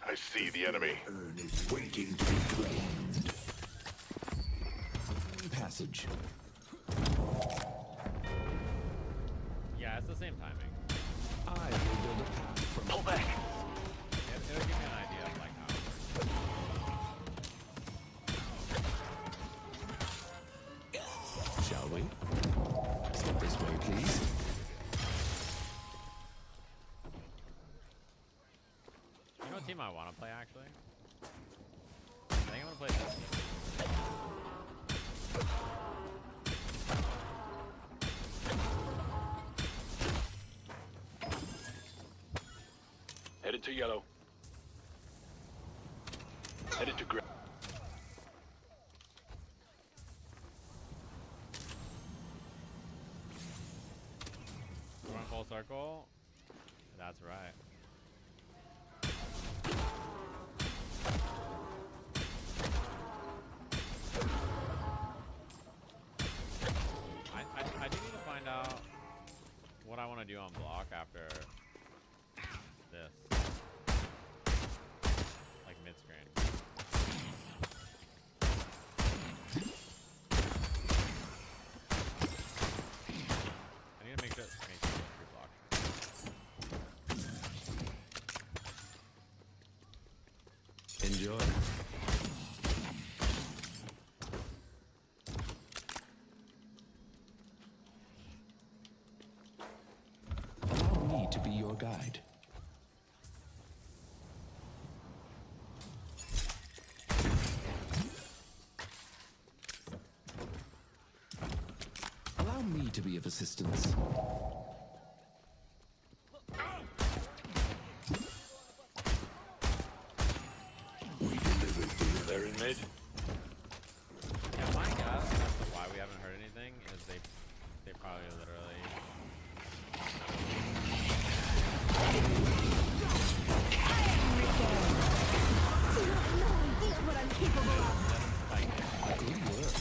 I see the enemy. Urn is waiting to be claimed. Passage. Yeah, it's the same timing. I will build a path from Pull back. It'll give you an idea of like how it works. Shall we? Step this way, please. You know what team I want to play actually? I think I'm gonna play this team. Headed to yellow. Headed to green. We're in full circle. That's right. I do need to find out what I want to do on block after this. Like mid-screen. I need to make sure it's block. Enjoy. Allow me to be your guide. Allow me to be of assistance. We delivered the They're in mid. Yeah, my guess as to why we haven't heard anything is they probably literally. What I'm capable of. Like, Good work.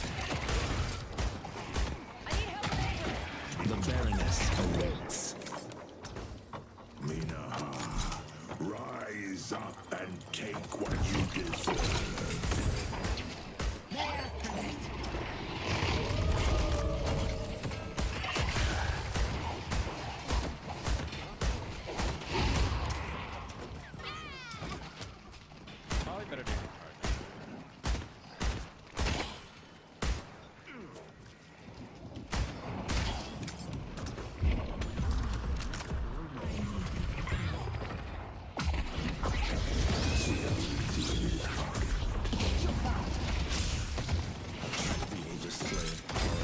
The Baroness awaits. Mina, rise up and take what you deserve. probably better do some charging. The display of power.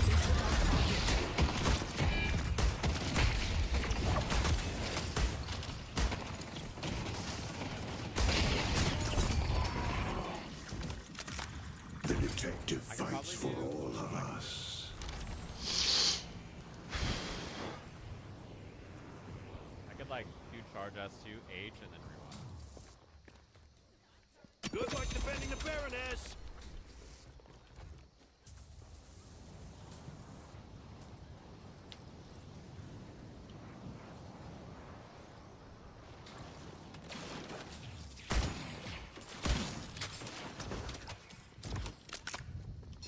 The detective I could fights for probably do- all of us. I could like do charge S2, H, and then rewind. Good luck defending the Baroness.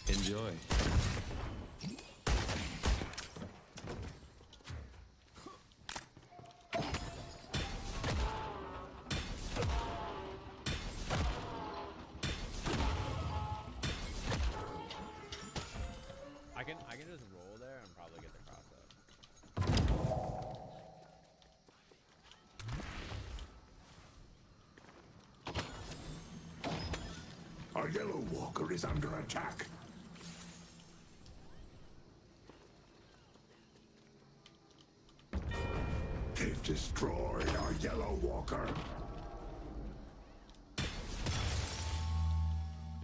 Enjoy. I can just roll there and probably get the cross up. Our yellow walker is under attack. They've destroyed our yellow walker. Do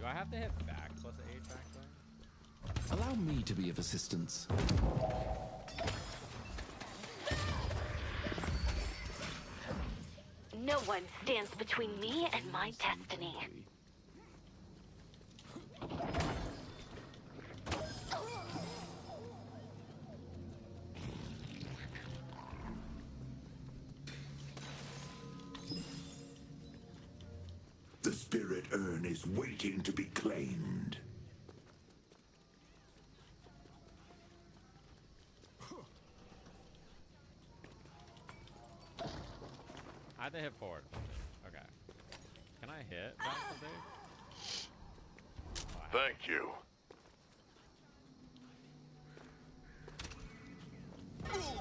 I have to hit back plus A back there? Allow me to be of assistance. No one stands between me and my destiny. The spirit urn is waiting to be claimed. I had to hit forward. Okay. Can I hit back plus A? Thank you. I see.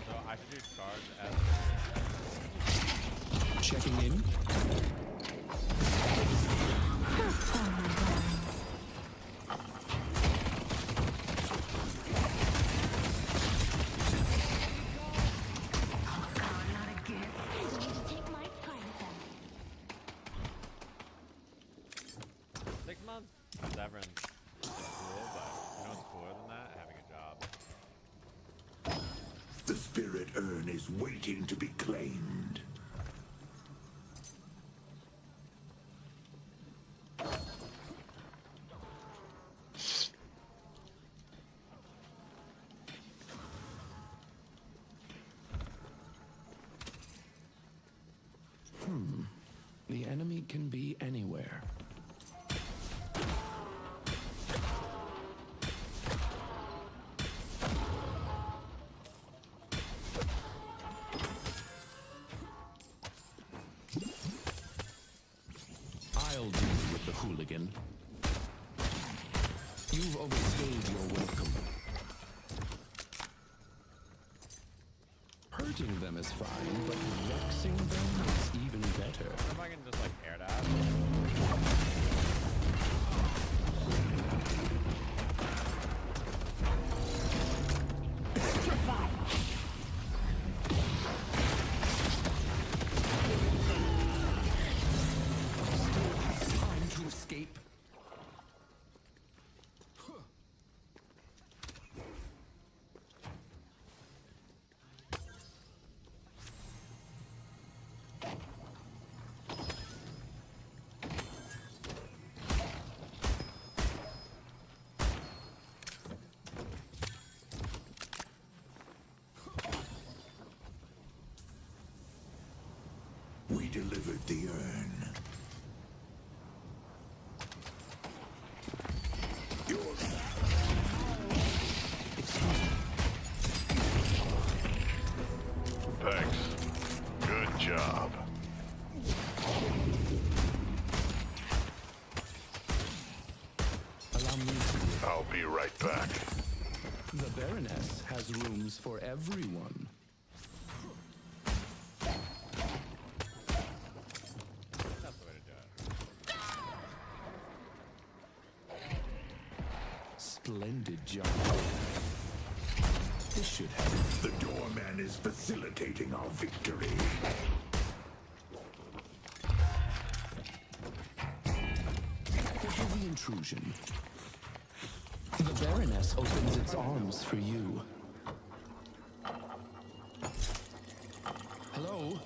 So I should do charge as Checking in. Take my part of them. 6 months severance is cool, but you know what's cooler than that? Having a job. The spirit urn is waiting to be claimed. The enemy can be anywhere. I'll deal with the hooligan. You've overstayed your welcome. Hurting them is fine, but vexing them is even better. What if I can just like air dash? Time to escape. We delivered the urn. Your Thanks. Good job. Allow me to. I'll be right back. The Baroness has rooms for everyone. That's the way to do it. Splendid job. This should help. The doorman is facilitating our victory. Forgive the intrusion. The Baroness opens its arms for you. Hello?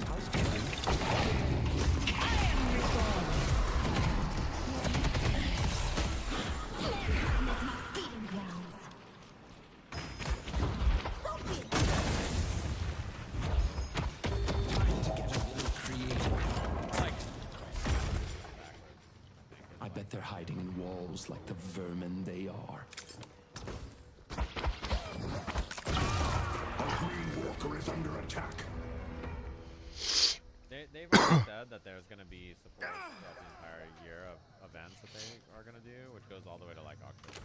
Housekeeping? Feeding grounds. Time to get a little creative. Like, I bet they're hiding in walls like the vermin they are. Our green walker is under attack. they've already said that there's going to be support throughout the entire year of events that they are going to do, which goes all the way to like October.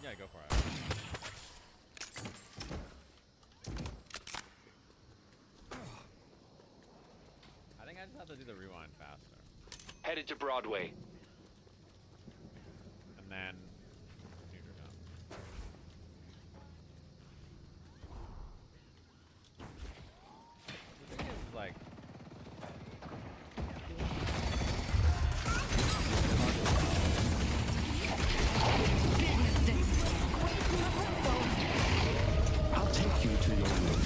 Yeah, go for it. I think I just have to do the rewind faster. Headed to Broadway. And then continue to jump. The thing is, like, I'll take you to your room.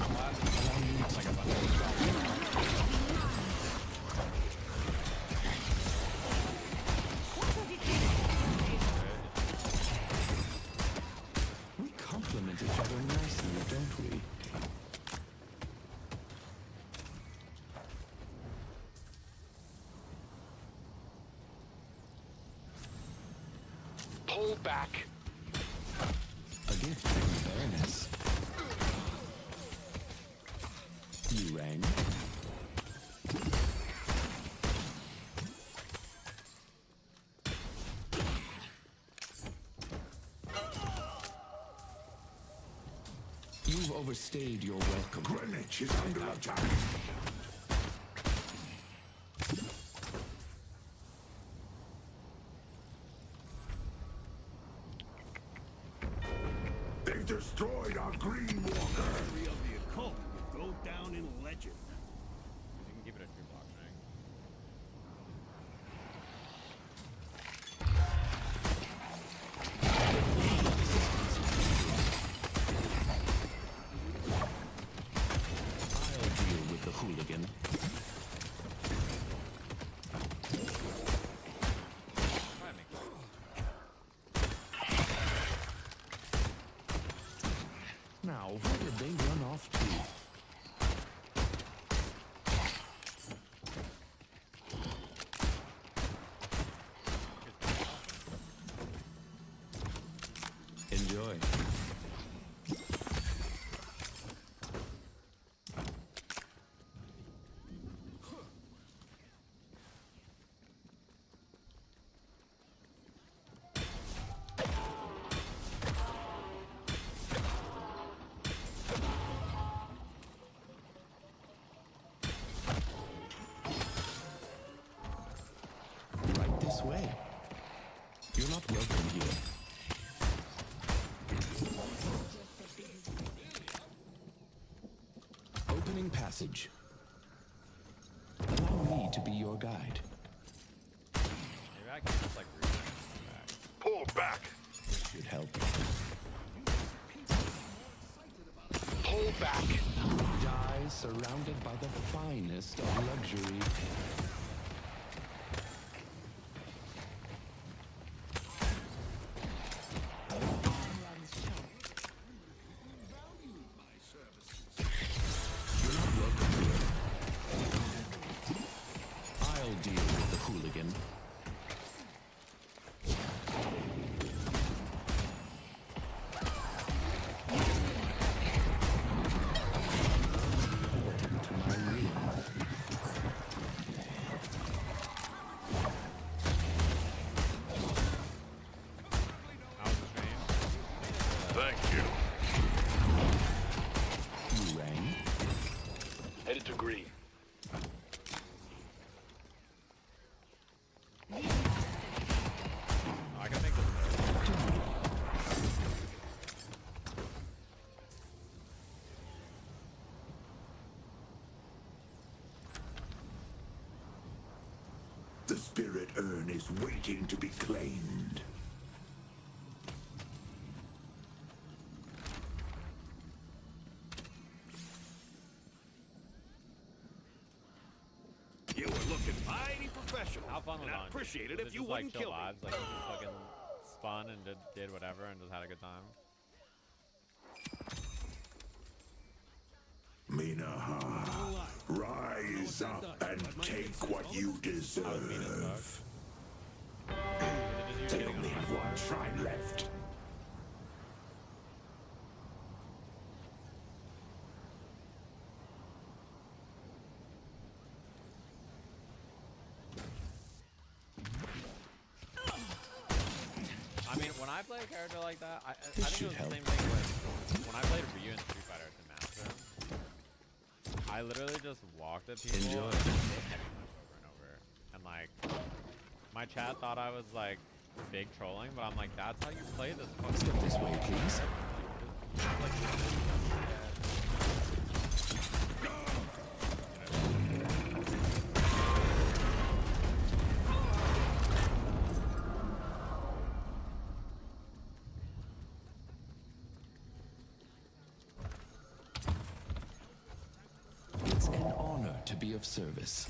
Allow me to like a bunch of We complement each other nicely, don't we? Pull back. A gift from the Baroness. You rang? You've overstayed your welcome. Greenwich is under attack. They've destroyed our Green Walker. History of the occult will go down in legend. You can keep it at 2 blocks, right? I'll deal with the hooligan. Try and make it. Now, where did they run off to? Enjoy. Right this way. You're not welcome here. Opening passage. Allow me to be your guide. Maybe I can just like rewind back. Pull back. This should help. Pull back. Die surrounded by the finest of luxury. You're not welcome here. I'll deal with the hooligan. To my room. How was the stream? Thank you. You rang? Headed to Green. Oh, I can make this better. The spirit urn is waiting to be claimed. You were looking mighty professional. How fun was and it? I'd appreciate it Was if you just, like, wouldn't chill kill me. vibes? Like, you just fucking spun and did whatever and just had a good time? Minaha, rise up and take what you That was mean as deserve. fuck. Was it just you They getting only on? have one shrine left. I play a character like that, I This think it should was the help. same thing when I played Ryu in Street Fighter to master him. I literally just walked at people Enjoy. and did heavy punch over and over. And like, my chat thought I was like big trolling, but I'm like, that's how you play this fucking Step this way, please. It's an honor to be of service.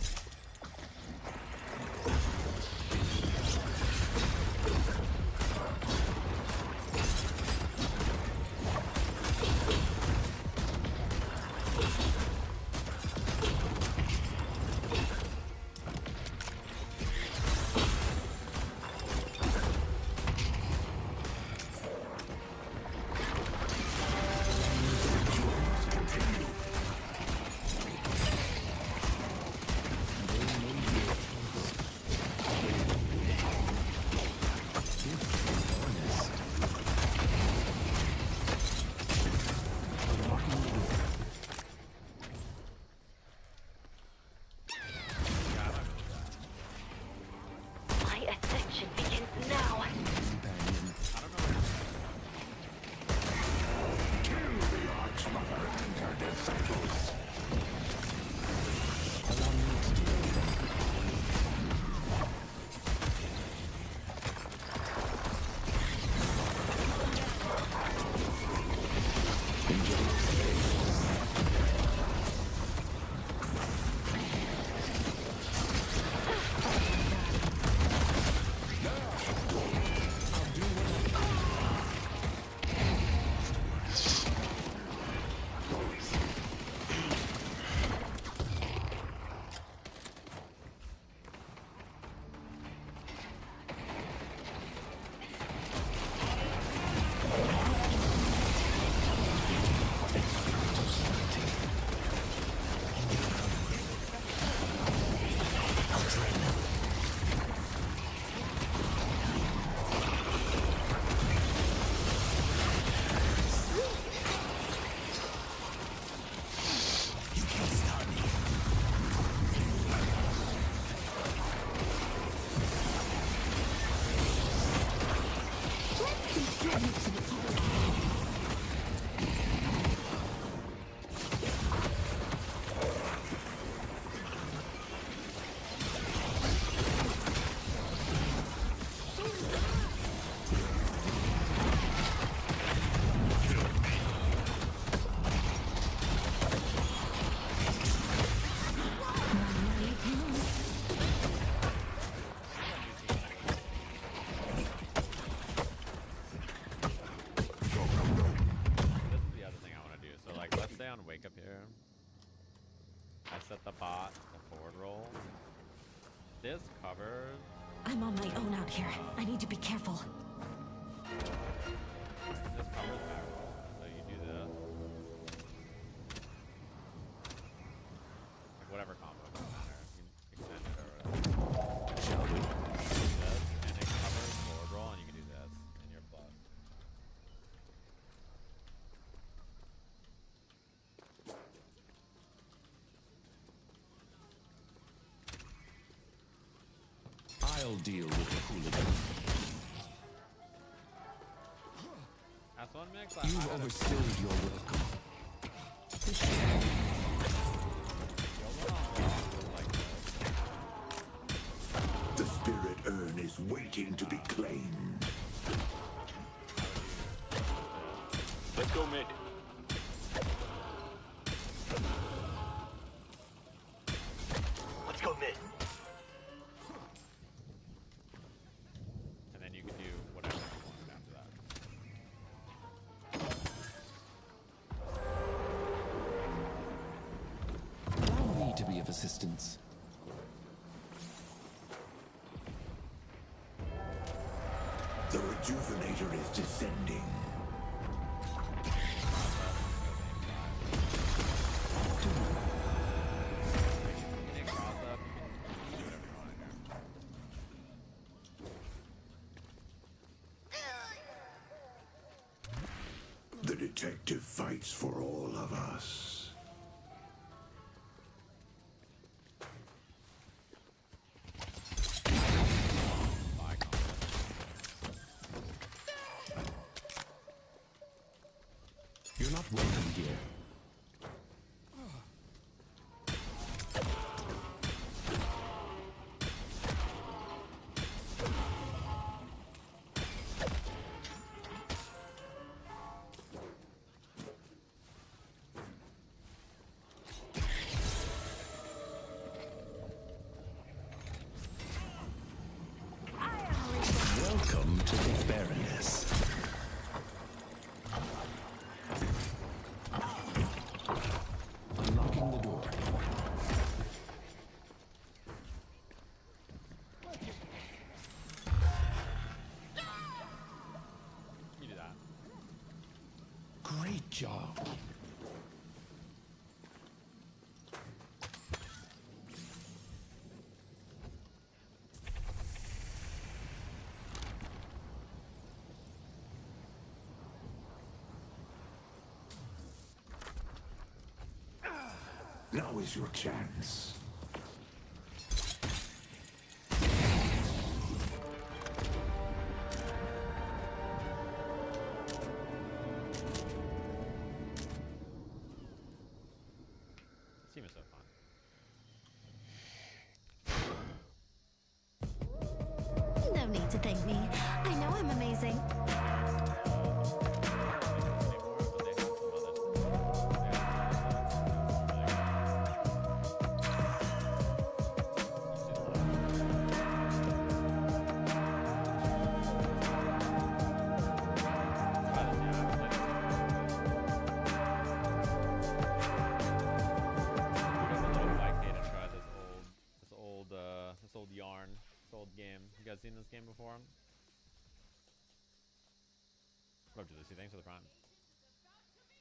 My ascension begins now. Companion. Allow me to do it. This is the other thing I want to do. So like, let's say on wake up here, I set the bot to forward roll. This covers. I'm on my own out here. I need to be careful. This covers back roll. So you do this. Like whatever combo, it doesn't matter. You can extend it or whatever. Shall we? Do this, and it covers forward roll, and you can do this, and you're plus. I'll deal with the hooligan. That's one mix. I You've had a overstayed your welcome. like The spirit urn is waiting to be claimed. Let's go mid. Let's go mid. and then you can do whatever you wanted after that. Allow me to be of assistance. The rejuvenator is descending. You can cross up, you can do whatever you want in there. Detective fights for all of us. You're not welcome here. Welcome to the Baroness. Unlocking the door. You do that. Great job. Now is your chance. This team is so fun. No need to thank me. I know I'm amazing. This old yarn, this old game. You guys seen this game before? Love to see. Thanks for the prime.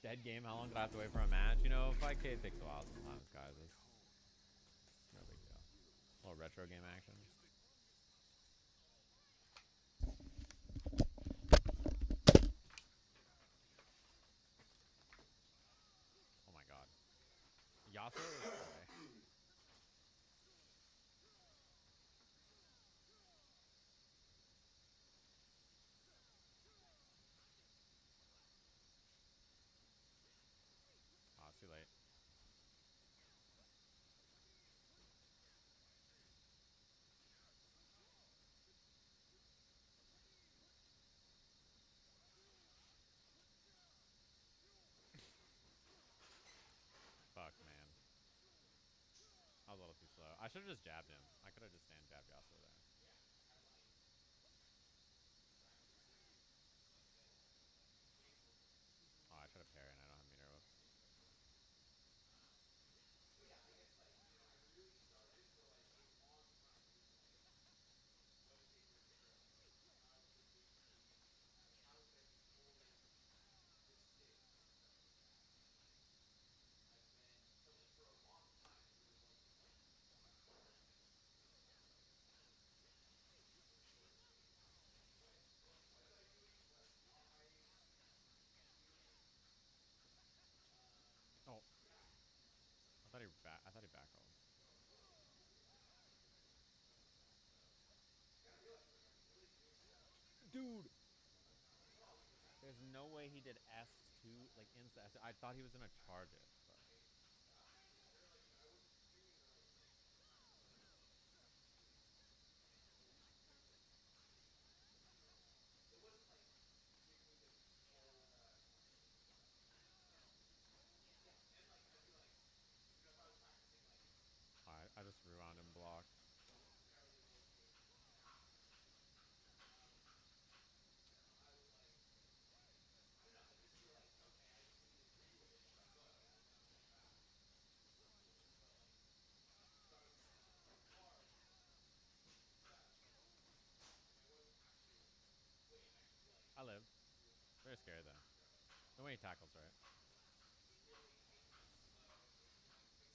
Dead game. How long did I have to wait for a match? You know, 5K takes a while sometimes, guys. It's no big deal. A little retro game action. Oh my god. Yasuo is away. Oh, it's too late. Fuck, man. I was a little too slow. I should have just jabbed him. I could have just stand jabbed Yasuo there. Oh, I tried to parry and I don't have meter. Whoops. Oh. I thought he backrolled. Dude! There's no way he did S2, like, insta S. I thought he was gonna charge it, but... I just rewound and blocked. I lived. Very scary, though. No way he tackles, right?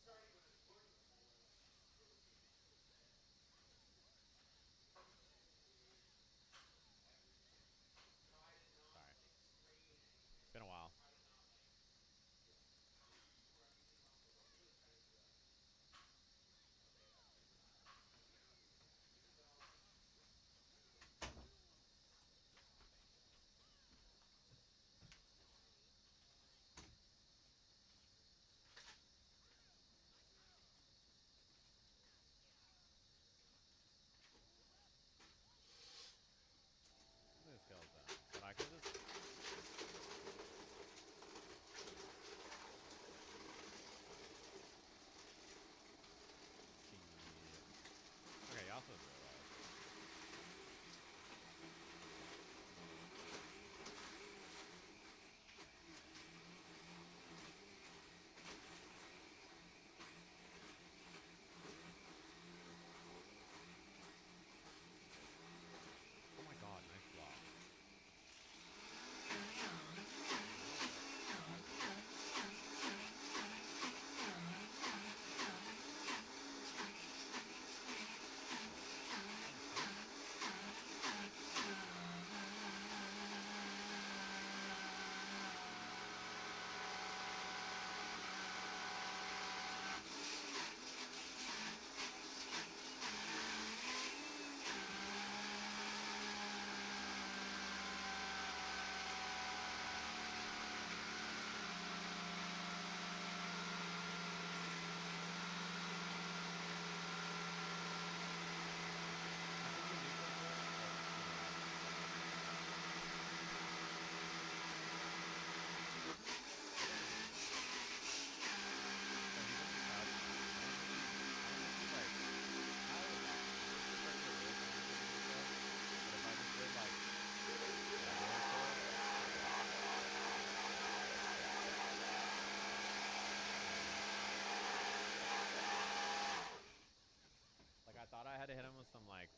Sorry. It's been a while.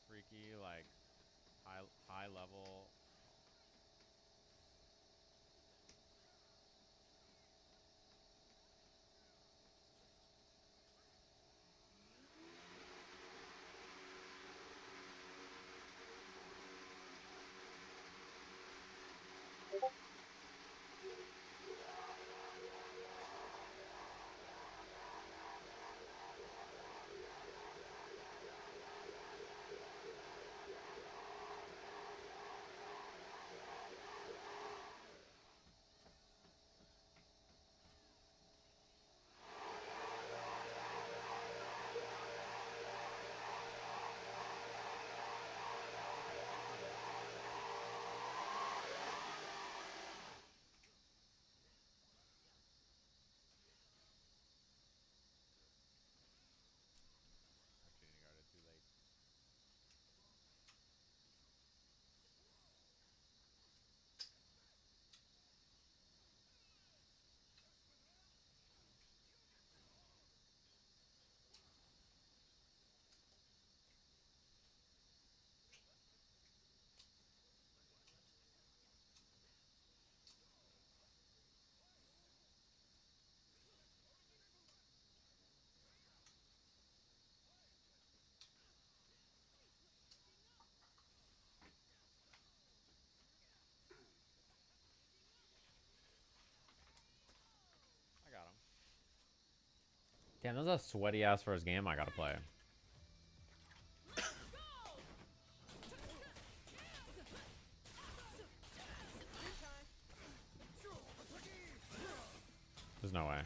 freaky, like high level. Okay, that's not bad. Opportunity guarded too late. I got him. Damn, this is a sweaty ass first game I gotta play. There's no way.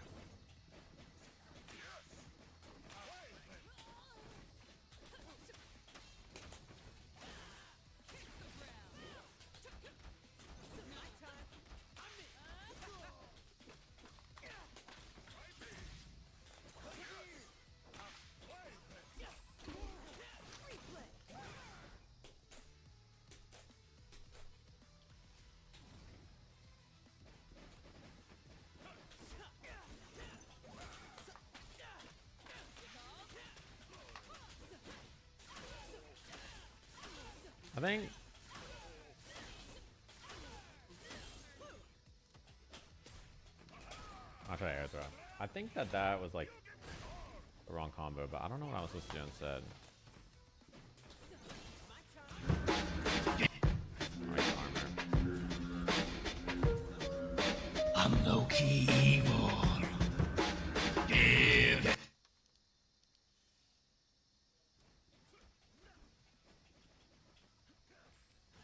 I think. I'll try air throw. I think that was like the wrong combo, but I don't know what I was supposed to do instead. Alright, armor. I'm low-key evil. Dude.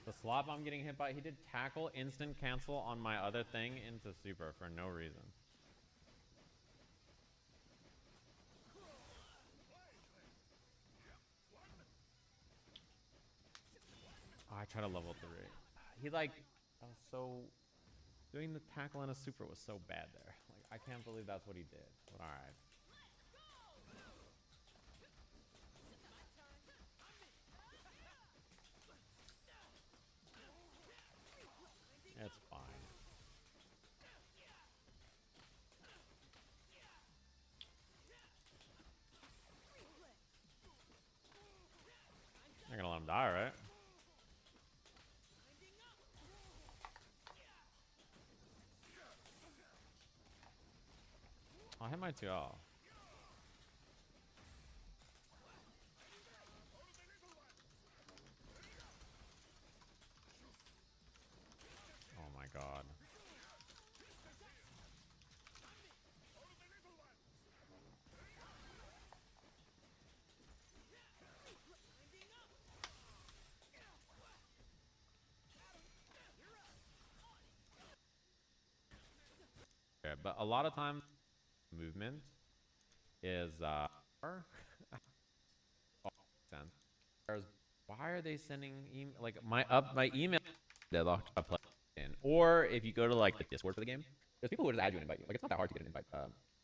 The slop I'm getting hit by, he did tackle instant cancel on my other thing into super for no reason. Oh, I tried to level 3. He like, that was so, doing the tackle and a super was so bad there. Like, I can't believe that's what he did. But alright. It's fine. You're gonna let him die, right? I'll hit my 2L. Oh my god. Okay, but a lot of times movement is oh, sense. Why are they sending email like my email deadlocked I play in? Or if you go to like the Discord for the game, there's people who just add you and invite you. Like it's not that hard to get an invite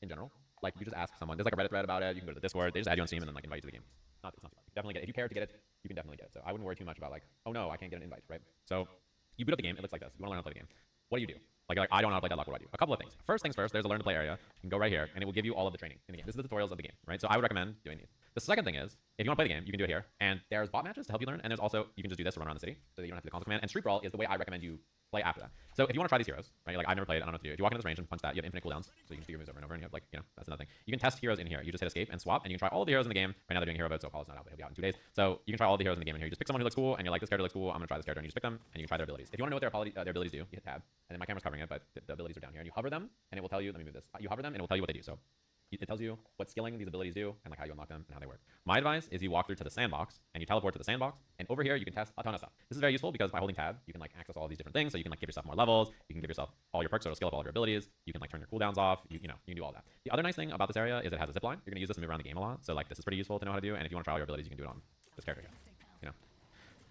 in general. Like you just ask someone. There's like a Reddit thread about it. You can go to the Discord. They just add you on Steam and then like invite you to the game. It's not too hard. You definitely get it. If you care to get it, you can definitely get it. So I wouldn't worry too much about like, oh no, I can't get an invite, right? So you boot up the game. It looks like this. You want to learn how to play the game. What do? Like I don't know how to play Deadlock, what do I do? A couple of things. First things first, there's a learn to play area. You can go right here, and it will give you all of the training in the game. This is the tutorials of the game, right? So I would recommend doing these. The second thing is, if you want to play the game, you can do it here. And there's bot matches to help you learn, and there's also, you can just do this to run around the city, so that you don't have to do the console command. And Street Brawl is the way I recommend you play after that. So if you want to try these heroes, right? Like I've never played, I don't know what to do. If you walk into this range and punch that, you have infinite cooldowns, so you can just do your moves over and over, and you have like, you know, that's another thing. You can test heroes in here. You just hit escape and swap, and you can try all of the heroes in the game. Right now they're doing hero vote, so Apollo's not out, but he'll be out in 2 days. So you can try all the heroes in the game in here. You just pick someone who looks cool, and you're like, this character looks cool, I'm gonna try this character, and you just pick them, and you can try their abilities. If you want to know what their abilities do, you hit tab, and then my camera's covering it, but the abilities are down here, and you hover them, and it will tell you, let me move this. You hover them, and it will tell you what they do. So it tells you what skilling these abilities do and like how you unlock them and how they work. My advice is you walk through to the sandbox and you teleport to the sandbox, and over here you can test a ton of stuff. This is very useful because by holding tab you can like access all these different things. So you can like give yourself more levels, you can give yourself all your perks, so it'll scale up all of your abilities, you can like turn your cooldowns off, you know, you can do all that. The other nice thing about this area is it has a zip line. You're gonna use this to move around the game a lot, so like this is pretty useful to know how to do. And if you want to try all your abilities, you can do it on this character here, you know.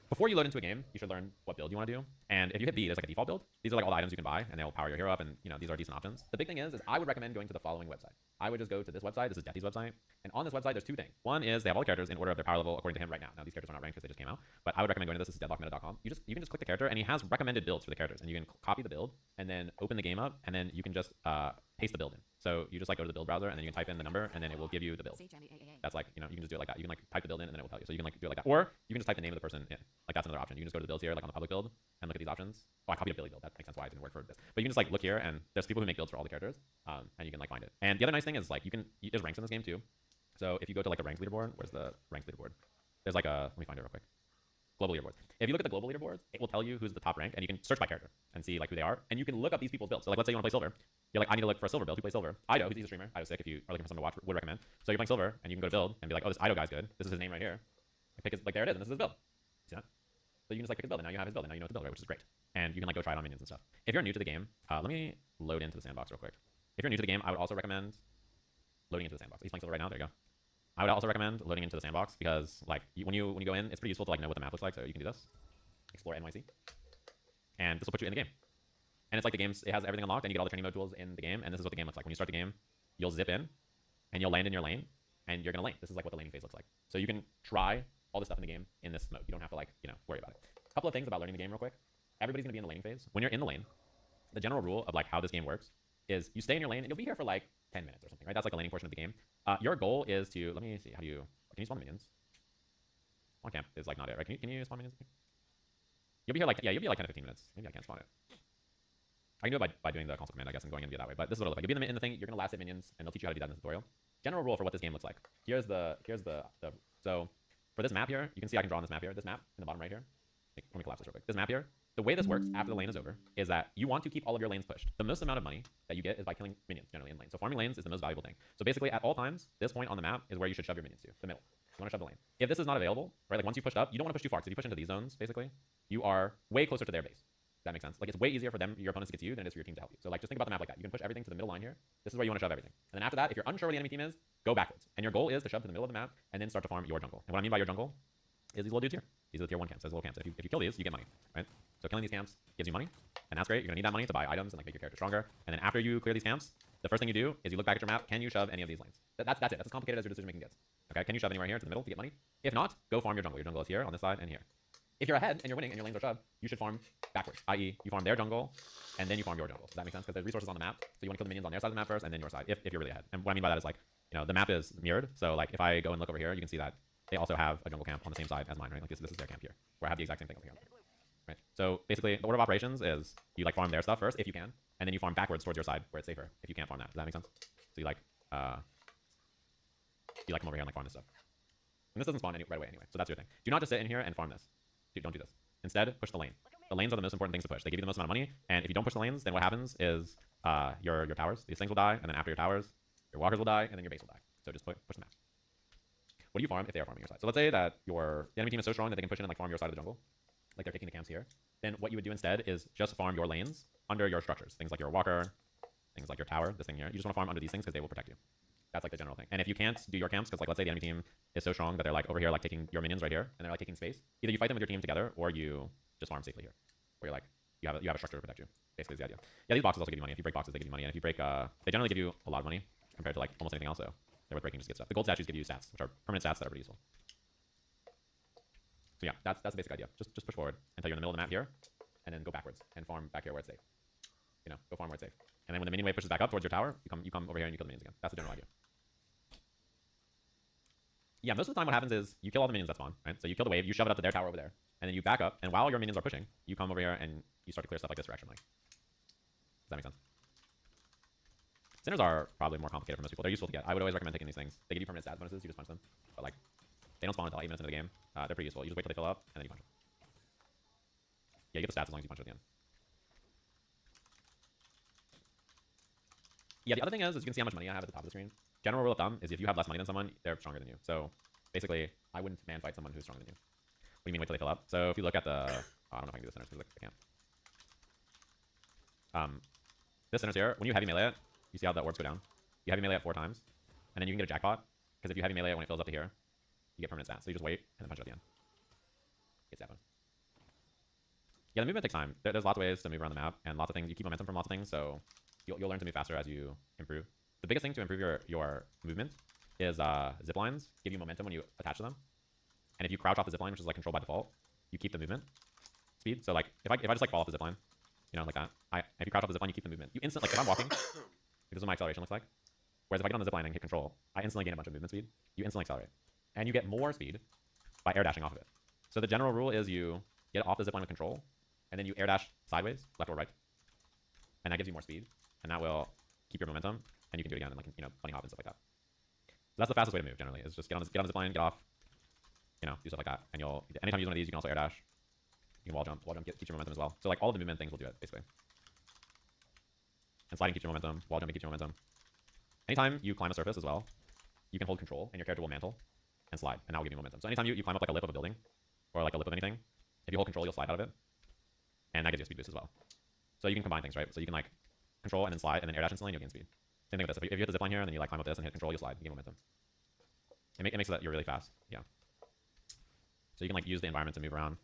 Before you load into a game, you should learn what build you want to do. And if you hit B, there's like a default build. These are like all the items you can buy, and they'll power your hero up, and you know, these are decent options. The big thing is I would recommend going to the following website. I would just go to this website. This is Deathy's website. And on this website, there's 2 things. One is they have all the characters in order of their power level according to him right now. Now, these characters are not ranked because they just came out. But I would recommend going to this. This is deadlockmeta.com. You can just click the character, and he has recommended builds for the characters. And you can copy the build, and then open the game up, and then you can just paste the build in. So you just like go to the build browser, and then you can type in the number, and then it will give you the build. That's like, you know, you can just do it like that. You can like type the build in, and then it will tell you. So you can like do it like that. Or you can just type the name of the person in. Like that's another option. You can just go to the builds here, like on the public build, and look at these options. Oh, I copied a Billy build. That makes sense why it didn't work for this. But you can just like look here, and there's people who make builds for all the characters, and you can like find it. And the other nice thing is like there's ranks in this game too. So if you go to like a ranks leaderboard, where's the ranks leaderboard? There's like a, let me find it real quick. Global leaderboards. If you look at the global leaderboards, it will tell you who's the top rank, and you can search by character and see like who they are, and you can look up these people's builds. So like let's say you want to play silver, you're like, I need to look for a silver build. Who plays silver? Ido, who's a streamer. Ido's sick. If you are looking for someone to watch, would recommend. So you're playing silver, and you can go to build and be like, oh, this Ido guy's good. This is his name right here. And pick his, like there it is, and this is his build. See that? So you can just like pick his build, and now you have his build, and now you know what to build, right? Which is great. And you can like go try it on minions and stuff. If you're new to the game, let me load into the sandbox real quick. If you're new to the game, I would also recommend loading into the sandbox. He's playing silver right now. There you go. I would also recommend loading into the sandbox because like when you go in, it's pretty useful to like know what the map looks like. So you can do this, explore NYC, and this will put you in the game. And it's like the game's, it has everything unlocked, and you get all the training mode tools in the game. And this is what the game looks like. When you start the game, you'll zip in, and you'll land in your lane, and you're gonna lane. This is like what the laning phase looks like. So you can try all the stuff in the game in this mode. You don't have to like, you know, worry about it. A couple of things about learning the game real quick. Everybody's gonna be in the laning phase. When you're in the lane, the general rule of like how this game works is you stay in your lane, and you'll be here for like 10 minutes or something, right? That's like the laning portion of the game. Your goal is to, let me see, can you spawn the minions? On camp is like not it, right? Can you spawn minions? You'll be here like, yeah, you'll be like 10 to 15 minutes. Maybe I can't spawn it. I can do it by doing the console command, I guess, and going in and be that way. But this is what it'll look like. You'll be in the thing, you're gonna last hit minions, and they'll teach you how to do that in the tutorial. General rule for what this game looks like. Here's the so for this map here, you can see I can draw on this map here. This map in the bottom right here. Let me collapse this real quick. This map here, the way this works after the lane is over is that you want to keep all of your lanes pushed. The most amount of money that you get is by killing minions generally in lanes. So farming lanes is the most valuable thing. So basically at all times, this point on the map is where you should shove your minions to, the middle. You want to shove the lane. If this is not available, right, like once you pushed up, you don't want to push too far. Because if you push into these zones, basically, you are way closer to their base. Does that make sense? Like it's way easier for them, your opponents to get to you than it is for your team to help you. So like just think about the map like that. You can push everything to the middle line here. This is where you want to shove everything. And then after that, if you're unsure where the enemy team is, go backwards. And your goal is to shove to the middle of the map and then start to farm your jungle. And what I mean by your jungle is these little dudes here. These are the tier 1 camps. Those little camps. If you kill these, you get money, right? So killing these camps gives you money, and that's great. You're gonna need that money to buy items and like make your character stronger. And then after you clear these camps, the first thing you do is you look back at your map. Can you shove any of these lanes? That's it. That's as complicated as your decision making gets. Okay, can you shove anywhere here to the middle to get money? If not, go farm your jungle. Your jungle is here on this side and here. If you're ahead and you're winning and your lanes are shoved, you should farm backwards, i.e. you farm their jungle and then you farm your jungle. Does that make sense? Because there's resources on the map, so you want to kill the minions on their side of the map first and then your side, if you're really ahead. And what I mean by that is like, you know, the map is mirrored. So like if I go and look over here, you can see that they also have a jungle camp on the same side as mine, right? Like this is their camp here, where I have the exact same thing over here. Right? So basically, the order of operations is you like farm their stuff first if you can, and then you farm backwards towards your side where it's safer if you can't farm that. Does that make sense? So you like come over here and like farm this stuff. And this doesn't spawn right away anyway, so that's your thing. Do not just sit in here and farm this. Don't do this. Instead, push the lane. The lanes are the most important things to push. They give you the most amount of money, and if you don't push the lanes, then what happens is your towers, these things will die, and then after your towers, your walkers will die, and then your base will die. So just push the map. What do you farm if they are farming your side? So let's say that the enemy team is so strong that they can push in and like farm your side of the jungle, like they're taking the camps here. Then what you would do instead is just farm your lanes under your structures. Things like your walker, things like your tower, this thing here. You just want to farm under these things because they will protect you. That's like the general thing. And if you can't do your camps, because like let's say the enemy team is so strong that they're like over here like taking your minions right here, and they're like taking space, either you fight them with your team together or you just farm safely here, where you're like you have a structure to protect you. Basically is the idea. Yeah, these boxes also give you money. If you break boxes, they give you money, and if you break, they generally give you a lot of money compared to like almost anything else. So they're worth breaking just to get stuff. The gold statues give you stats, which are permanent stats that are pretty useful. So yeah, that's the basic idea. Just push forward until you're in the middle of the map here, and then go backwards and farm back here where it's safe. go farm where it's safe. And then when the minion wave pushes back up towards your tower, you come over here and you kill the minions again. That's the general idea. Yeah, most of the time what happens is you kill all the minions that spawn, right? So you kill the wave, you shove it up to their tower over there, and then you back up, and while your minions are pushing, you come over here and you start to clear stuff like this directionally. Does that make sense? Sinners are probably more complicated for most people. They're useful to get. I would always recommend taking these things. They give you permanent stats bonuses, you just punch them. But like, they don't spawn until 8 minutes into the game. They're pretty useful. You just wait till they fill up, and then you punch them. Yeah, you get the stats as long as you punch it at the end. Yeah, the other thing is you can see how much money I have at the top of the screen. General rule of thumb is if you have less money than someone, they're stronger than you. So basically, I wouldn't man fight someone who's stronger than you. What do you mean wait till they fill up? So if you look at the... Oh, I don't know if I can do this sinners because I can't. This sinners here, when you heavy melee it, you see how the orbs go down? You heavy melee it 4 times, and then you can get a jackpot, because if you heavy melee it when it fills up to here, you get permanent stats. So you just wait, and then punch it at the end. Get stat bonus. Yeah, the movement takes time. There's lots of ways to move around the map, and lots of things. You keep momentum from lots of things, so you'll learn to move faster as you improve. The biggest thing to improve your movement is zip lines give you momentum when you attach to them. And if you crouch off the zip line, which is like controlled by default, you keep the movement speed. So like if I just like fall off the zip line, like that, if you crouch off the zip line, you keep the movement. You instantly, like if I'm walking, this is what my acceleration looks like. Whereas if I get on the zip line and hit control, I instantly gain a bunch of movement speed. You instantly accelerate, and you get more speed by air dashing off of it. So the general rule is you get off the zip line with control, and then you air dash sideways, left or right, and that gives you more speed, and that will keep your momentum, and you can do it again, and like bunny hop and stuff like that. So that's the fastest way to move generally, is just get on the zip line, get off, do stuff like that, and anytime you use one of these, you can also air dash. You can wall jump keeps your momentum as well. So like all of the movement things will do it basically. And sliding keeps your momentum, wall jumping keeps your momentum. Anytime you climb a surface as well, you can hold control, and your character will mantle and slide, and that will give you momentum. So anytime you climb up like a lip of a building, or like a lip of anything, if you hold control, you'll slide out of it, and that gives you a speed boost as well. So you can combine things, right? So you can like control and then slide and then air dash instantly, and you'll gain speed. Same thing with this. If you hit the zipline here and then you like climb up this and hit control, you'll slide, you gain momentum. It makes it that you're really fast. Yeah. So you can like use the environment to move around,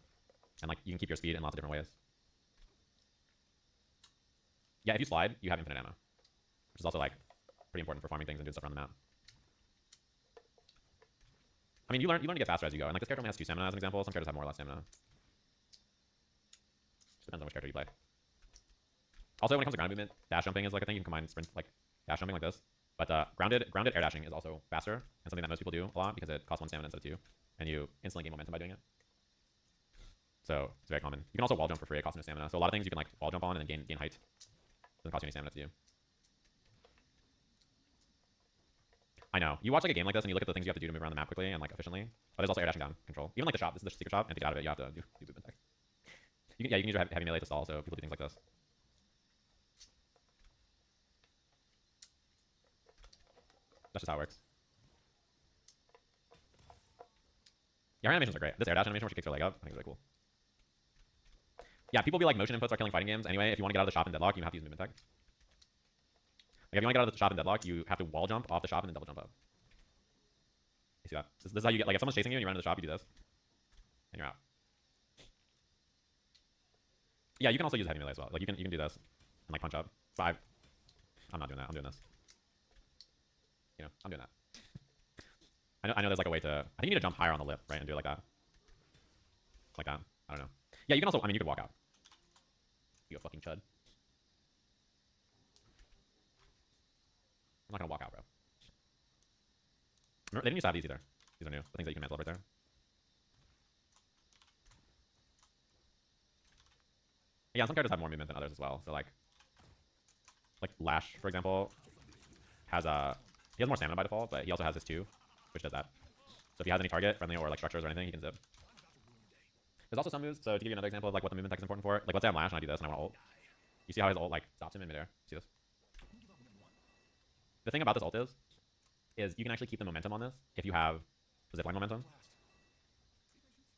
and like you can keep your speed in lots of different ways. Yeah, if you slide, you have infinite ammo, which is also like pretty important for farming things and doing stuff around the map. I mean, you learn to get faster as you go. And like this character only has 2 stamina as an example. Some characters have more or less stamina. Just depends on which character you play. Also, when it comes to ground movement, dash jumping is like a thing. You can combine sprint like dash jumping like this. But grounded air dashing is also faster, and something that most people do a lot because it costs 1 stamina instead of 2, and you instantly gain momentum by doing it. So it's very common. You can also wall jump for free. It costs no stamina. So a lot of things you can like wall jump on and then gain height. Doesn't cost you any stamina to do. I know. You watch like a game like this and you look at the things you have to do to move around the map quickly and like efficiently. But there's also air dashing down control. Even like the shop. This is the secret shop, and to get out of it, you have to do movement tech. You can use your heavy melee to stall. So people do things like this. That's just how it works. Yeah, her animations are great. This air dash animation where she kicks her leg up, I think is really cool. Yeah, people be like, motion inputs are killing fighting games. Anyway, if you want to get out of the shop in Deadlock, you have to use movement tech. Like, if you want to get out of the shop in Deadlock, you have to wall jump off the shop and then double jump up. You see that? This is how you get, like, if someone's chasing you and you run into the shop, you do this. And you're out. Yeah, you can also use heavy melee as well. Like, you can do this and, like, punch up. But I'm not doing that. I'm doing this. I'm doing that. I know there's, like, a way to... I think you need to jump higher on the lip, right? And do it like that. Like that. I don't know. Yeah, you can also... I mean, you could walk out. You a fucking chud. I'm not gonna walk out, bro. Remember, they didn't used to have these either. These are new. The things that you can mantle right there. Yeah, some characters have more movement than others as well. So like Lash, for example, has he has more stamina by default, but he also has this too, which does that. So if he has any target, friendly or like structures or anything, he can zip. There's also some moves. So to give you another example of like what the movement tech is important for, like let's say I'm Lash and I do this and I want to ult. You see how his ult like stops him in midair? See this? The thing about this ult is you can actually keep the momentum on this if you have zipline momentum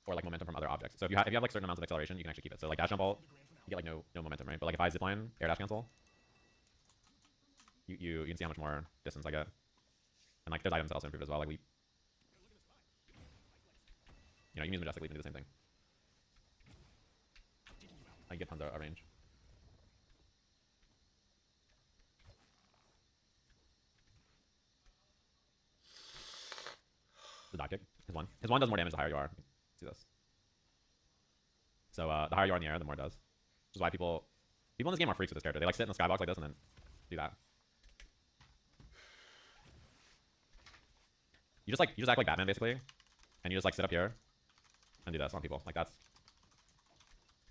or like momentum from other objects. So if you have like certain amounts of acceleration, you can actually keep it. So like dash jump ult, you get like no momentum, right? But like if I zipline, air dash cancel, you can see how much more distance I get. And like there's items that also improve it as well, like leap. You can use majestic leap and do the same thing. I get tons of range. The dot kick. His one does more damage the higher you are. See this. So the higher you are in the air, the more it does. Which is why people People in this game are freaks with this character. They like sit in the skybox like this and then do that. You just act like Batman basically, and you just like sit up here and do this on people. Like that's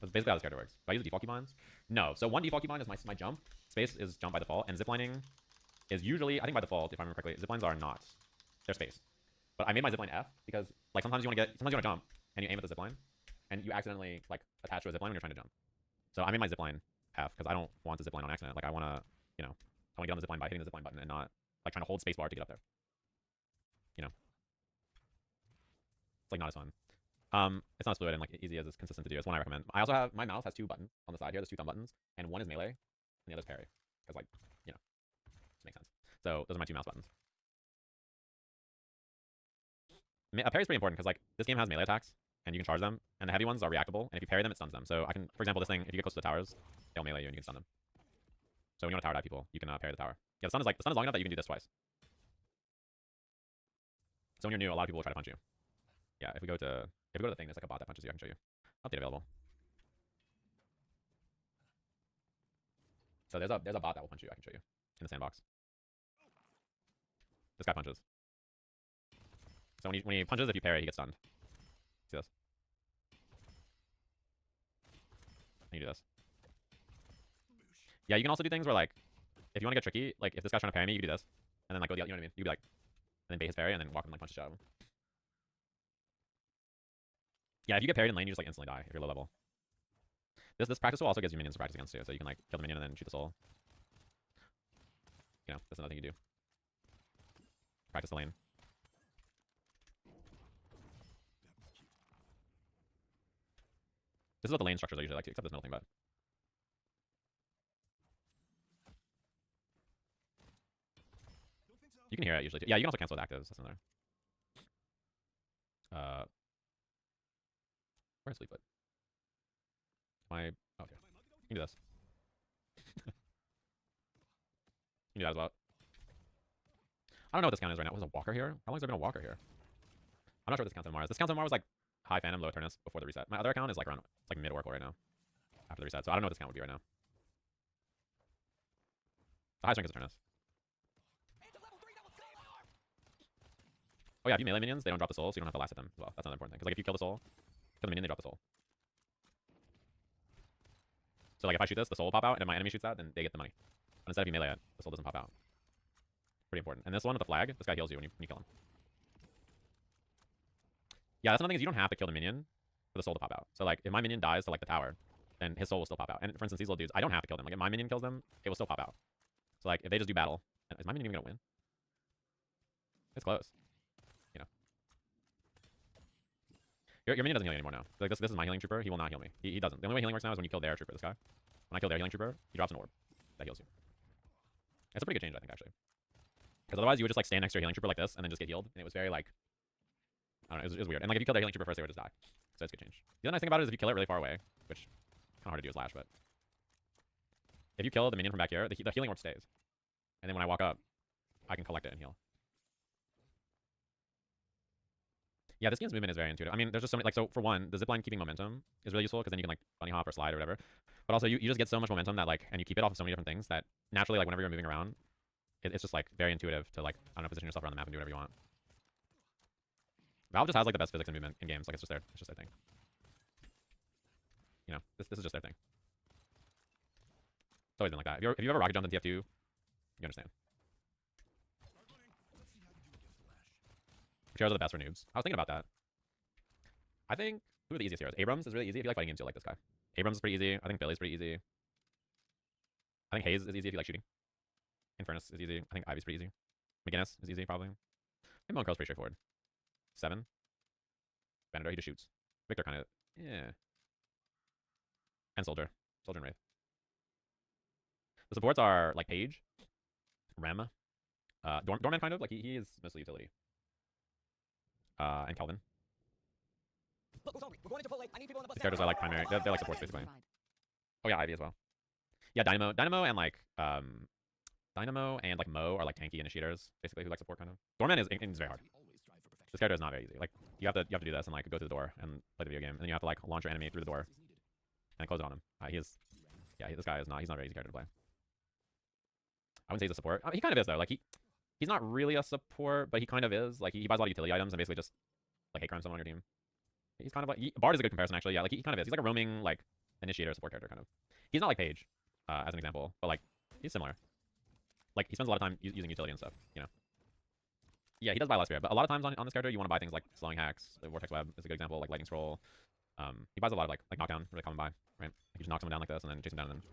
basically how this character works. Do I use default keybinds? No. So one default keybind is my jump. Space is jump by default, and ziplining is usually, I think by default, if I remember correctly, ziplines are not. They're space. But I made my zipline F because like sometimes you want to jump and you aim at the zipline and you accidentally like attach to a zipline when you're trying to jump. So I made my zipline F because I don't want the zipline on accident. Like I want to, you know, I want to get on the zipline by hitting the zipline button and not like trying to hold spacebar to get up there. You know, it's like not as fun. It's not as fluid and like easy as it's consistent to do. It's one I recommend. I also have my mouse has two buttons on the side here. There's two thumb buttons, and one is melee, and the other's parry. Because like, you know, it makes sense. So those are my two mouse buttons. A parry is pretty important because like this game has melee attacks, and you can charge them, and the heavy ones are reactable, and if you parry them, it stuns them. So I can, for example, this thing, if you get close to the towers, they'll melee you and you can stun them. So when you want to tower dive people, you can parry the tower. Yeah, the stun is long enough that you can do this twice. So when you're new, a lot of people will try to punch you. Yeah, if we go to the thing, there's like a bot that punches you. I can show you. Update available. So there's a bot that will punch you. I can show you in the sandbox. This guy punches. So when he punches, if you parry, he gets stunned. See this? And you do this. Yeah, you can also do things where like, if you want to get tricky, like if this guy's trying to parry me, you can do this, and then like go the other, you know what I mean? You can be like, and then bait his parry, and then walk and like punch the shit out of him. Yeah, if you get parried in lane, you just like instantly die if you're low level. This practice tool also gives you minions to practice against too, so you can like kill the minion and then shoot the soul. You know, that's another thing you do. Practice the lane. This is what the lane structures are usually like, except this middle thing, but you can hear it usually too. Yeah, you can also cancel with actives. That's another. Where's Fleetfoot? Oh, here. You can do this. You can do that as well. I don't know what this count is right now. Was a walker here? How long has there been a walker here? I'm not sure what this count MMR is. This count MMR was like high Phantom, low Turnus before the reset. My other account is like around, it's like mid Oracle right now. After the reset. So I don't know what this count would be right now. The highest rank is a Turnus. Oh yeah, if you melee minions, they don't drop the soul, so you don't have to last at them as well. That's another important thing. Because like if you kill the soul, kill the minion, they drop the soul. So like if I shoot this, the soul will pop out, and if my enemy shoots that, then they get the money. But instead if you melee it, the soul doesn't pop out. Pretty important. And this one with the flag, this guy heals you when you kill him. Yeah, that's another thing is you don't have to kill the minion for the soul to pop out. So like if my minion dies to like the tower, then his soul will still pop out. And for instance, these little dudes, I don't have to kill them. Like if my minion kills them, it will still pop out. So like if they just do battle, is my minion even gonna win? It's close. You know. Your minion doesn't heal you anymore now. Like this is my healing trooper. He will not heal me. He doesn't. The only way healing works now is when you kill their trooper. This guy. When I kill their healing trooper, he drops an orb that heals you. It's a pretty good change, I think, actually. Because otherwise, you would just like stand next to your healing trooper like this and then just get healed, and it was very like, I don't know, it was weird. And like if you kill their healing trooper first, they would just die. So it's a good change. The other nice thing about it is if you kill it really far away, which kind of hard to do is lash, but if you kill the minion from back here, the healing orb stays, and then when I walk up, I can collect it and heal. Yeah, this game's movement is very intuitive. I mean, there's just so many, like, so for one, the zipline keeping momentum is really useful because then you can like bunny hop or slide or whatever. But also you just get so much momentum that like, and you keep it off of so many different things that naturally, like whenever you're moving around, it's just like very intuitive to like, I don't know, position yourself around the map and do whatever you want. Valve just has like the best physics in movement in games. Like it's just their thing. You know, this is just their thing. It's always been like that. If you ever rocket jumped in TF2, you understand. Which heroes are the best for noobs? I was thinking about that. I think who are the easiest heroes? Abrams is really easy if you like fighting games. You like this guy. Abrams is pretty easy. I think Billy's pretty easy. I think Hayes is easy if you like shooting. Infernus is easy. I think Ivy's pretty easy. McGinnis is easy probably. Maybe Monkrell's pretty straightforward. 7. Vanador, he just shoots. Victor kind of, yeah. And Soldier and Wraith. The supports are like Page, Rem, Dorman kind of, like he is mostly utility. And Kelvin. These characters are like primary, they're like supports basically. Oh yeah, Ivy as well. Yeah, Dynamo and like, Dynamo and like Mo are like tanky initiators, basically, who like support kind of. Dorman is very hard. This character is not very easy. Like you have to do this and like go through the door and play the video game, and then you have to like launch your enemy through the door and close it on him. He is Yeah, this guy is not. He's not a very easy character to play. I wouldn't say he's a support. He kind of is though. Like he's not really a support, but he kind of is. Like he buys a lot of utility items and basically just like hate crime someone on your team. He's kind of like Bard is a good comparison actually. Yeah, like he kind of is. He's like a roaming like initiator support character kind of. He's not like Page, as an example, but like he's similar. Like he spends a lot of time using utility and stuff. You know. Yeah, he does buy a lot of spirit, but a lot of times on this character you want to buy things like slowing hacks. The Vortex Web is a good example. Like Lightning Scroll. He buys a lot of like knockdown, really common buy, right? Like you just knock someone down like this and then chase him down and then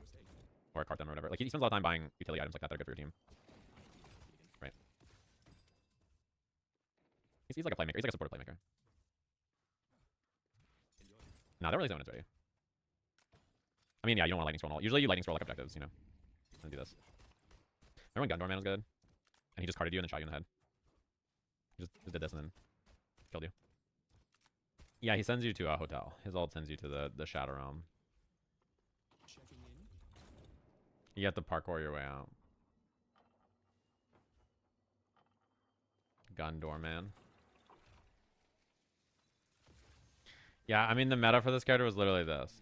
or cart them or whatever. Like he spends a lot of time buying utility items like that that are good for your team. Right. He's like a playmaker. He's like a supportive playmaker. Nah, they're really zoning already. I mean, yeah, you don't want lightning scroll all. Usually you lightning scroll like objectives, you know. And do this. Remember when Gundor Man was good? And he just carded you and then shot you in the head. He just did this and then killed you. Yeah, he sends you to a hotel. His ult sends you to the Shadow Realm. You have to parkour your way out. Gundor Man. Yeah, I mean the meta for this character was literally this.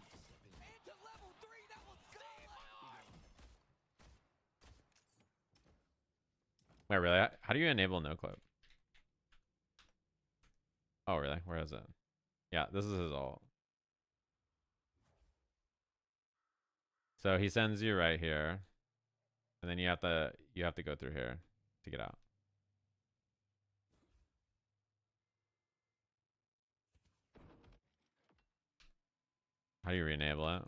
Wait, really? How do you enable no clip? Oh, really? Where is it? Yeah, this is his ult. So he sends you right here, and then you have to go through here to get out. How do you re-enable it?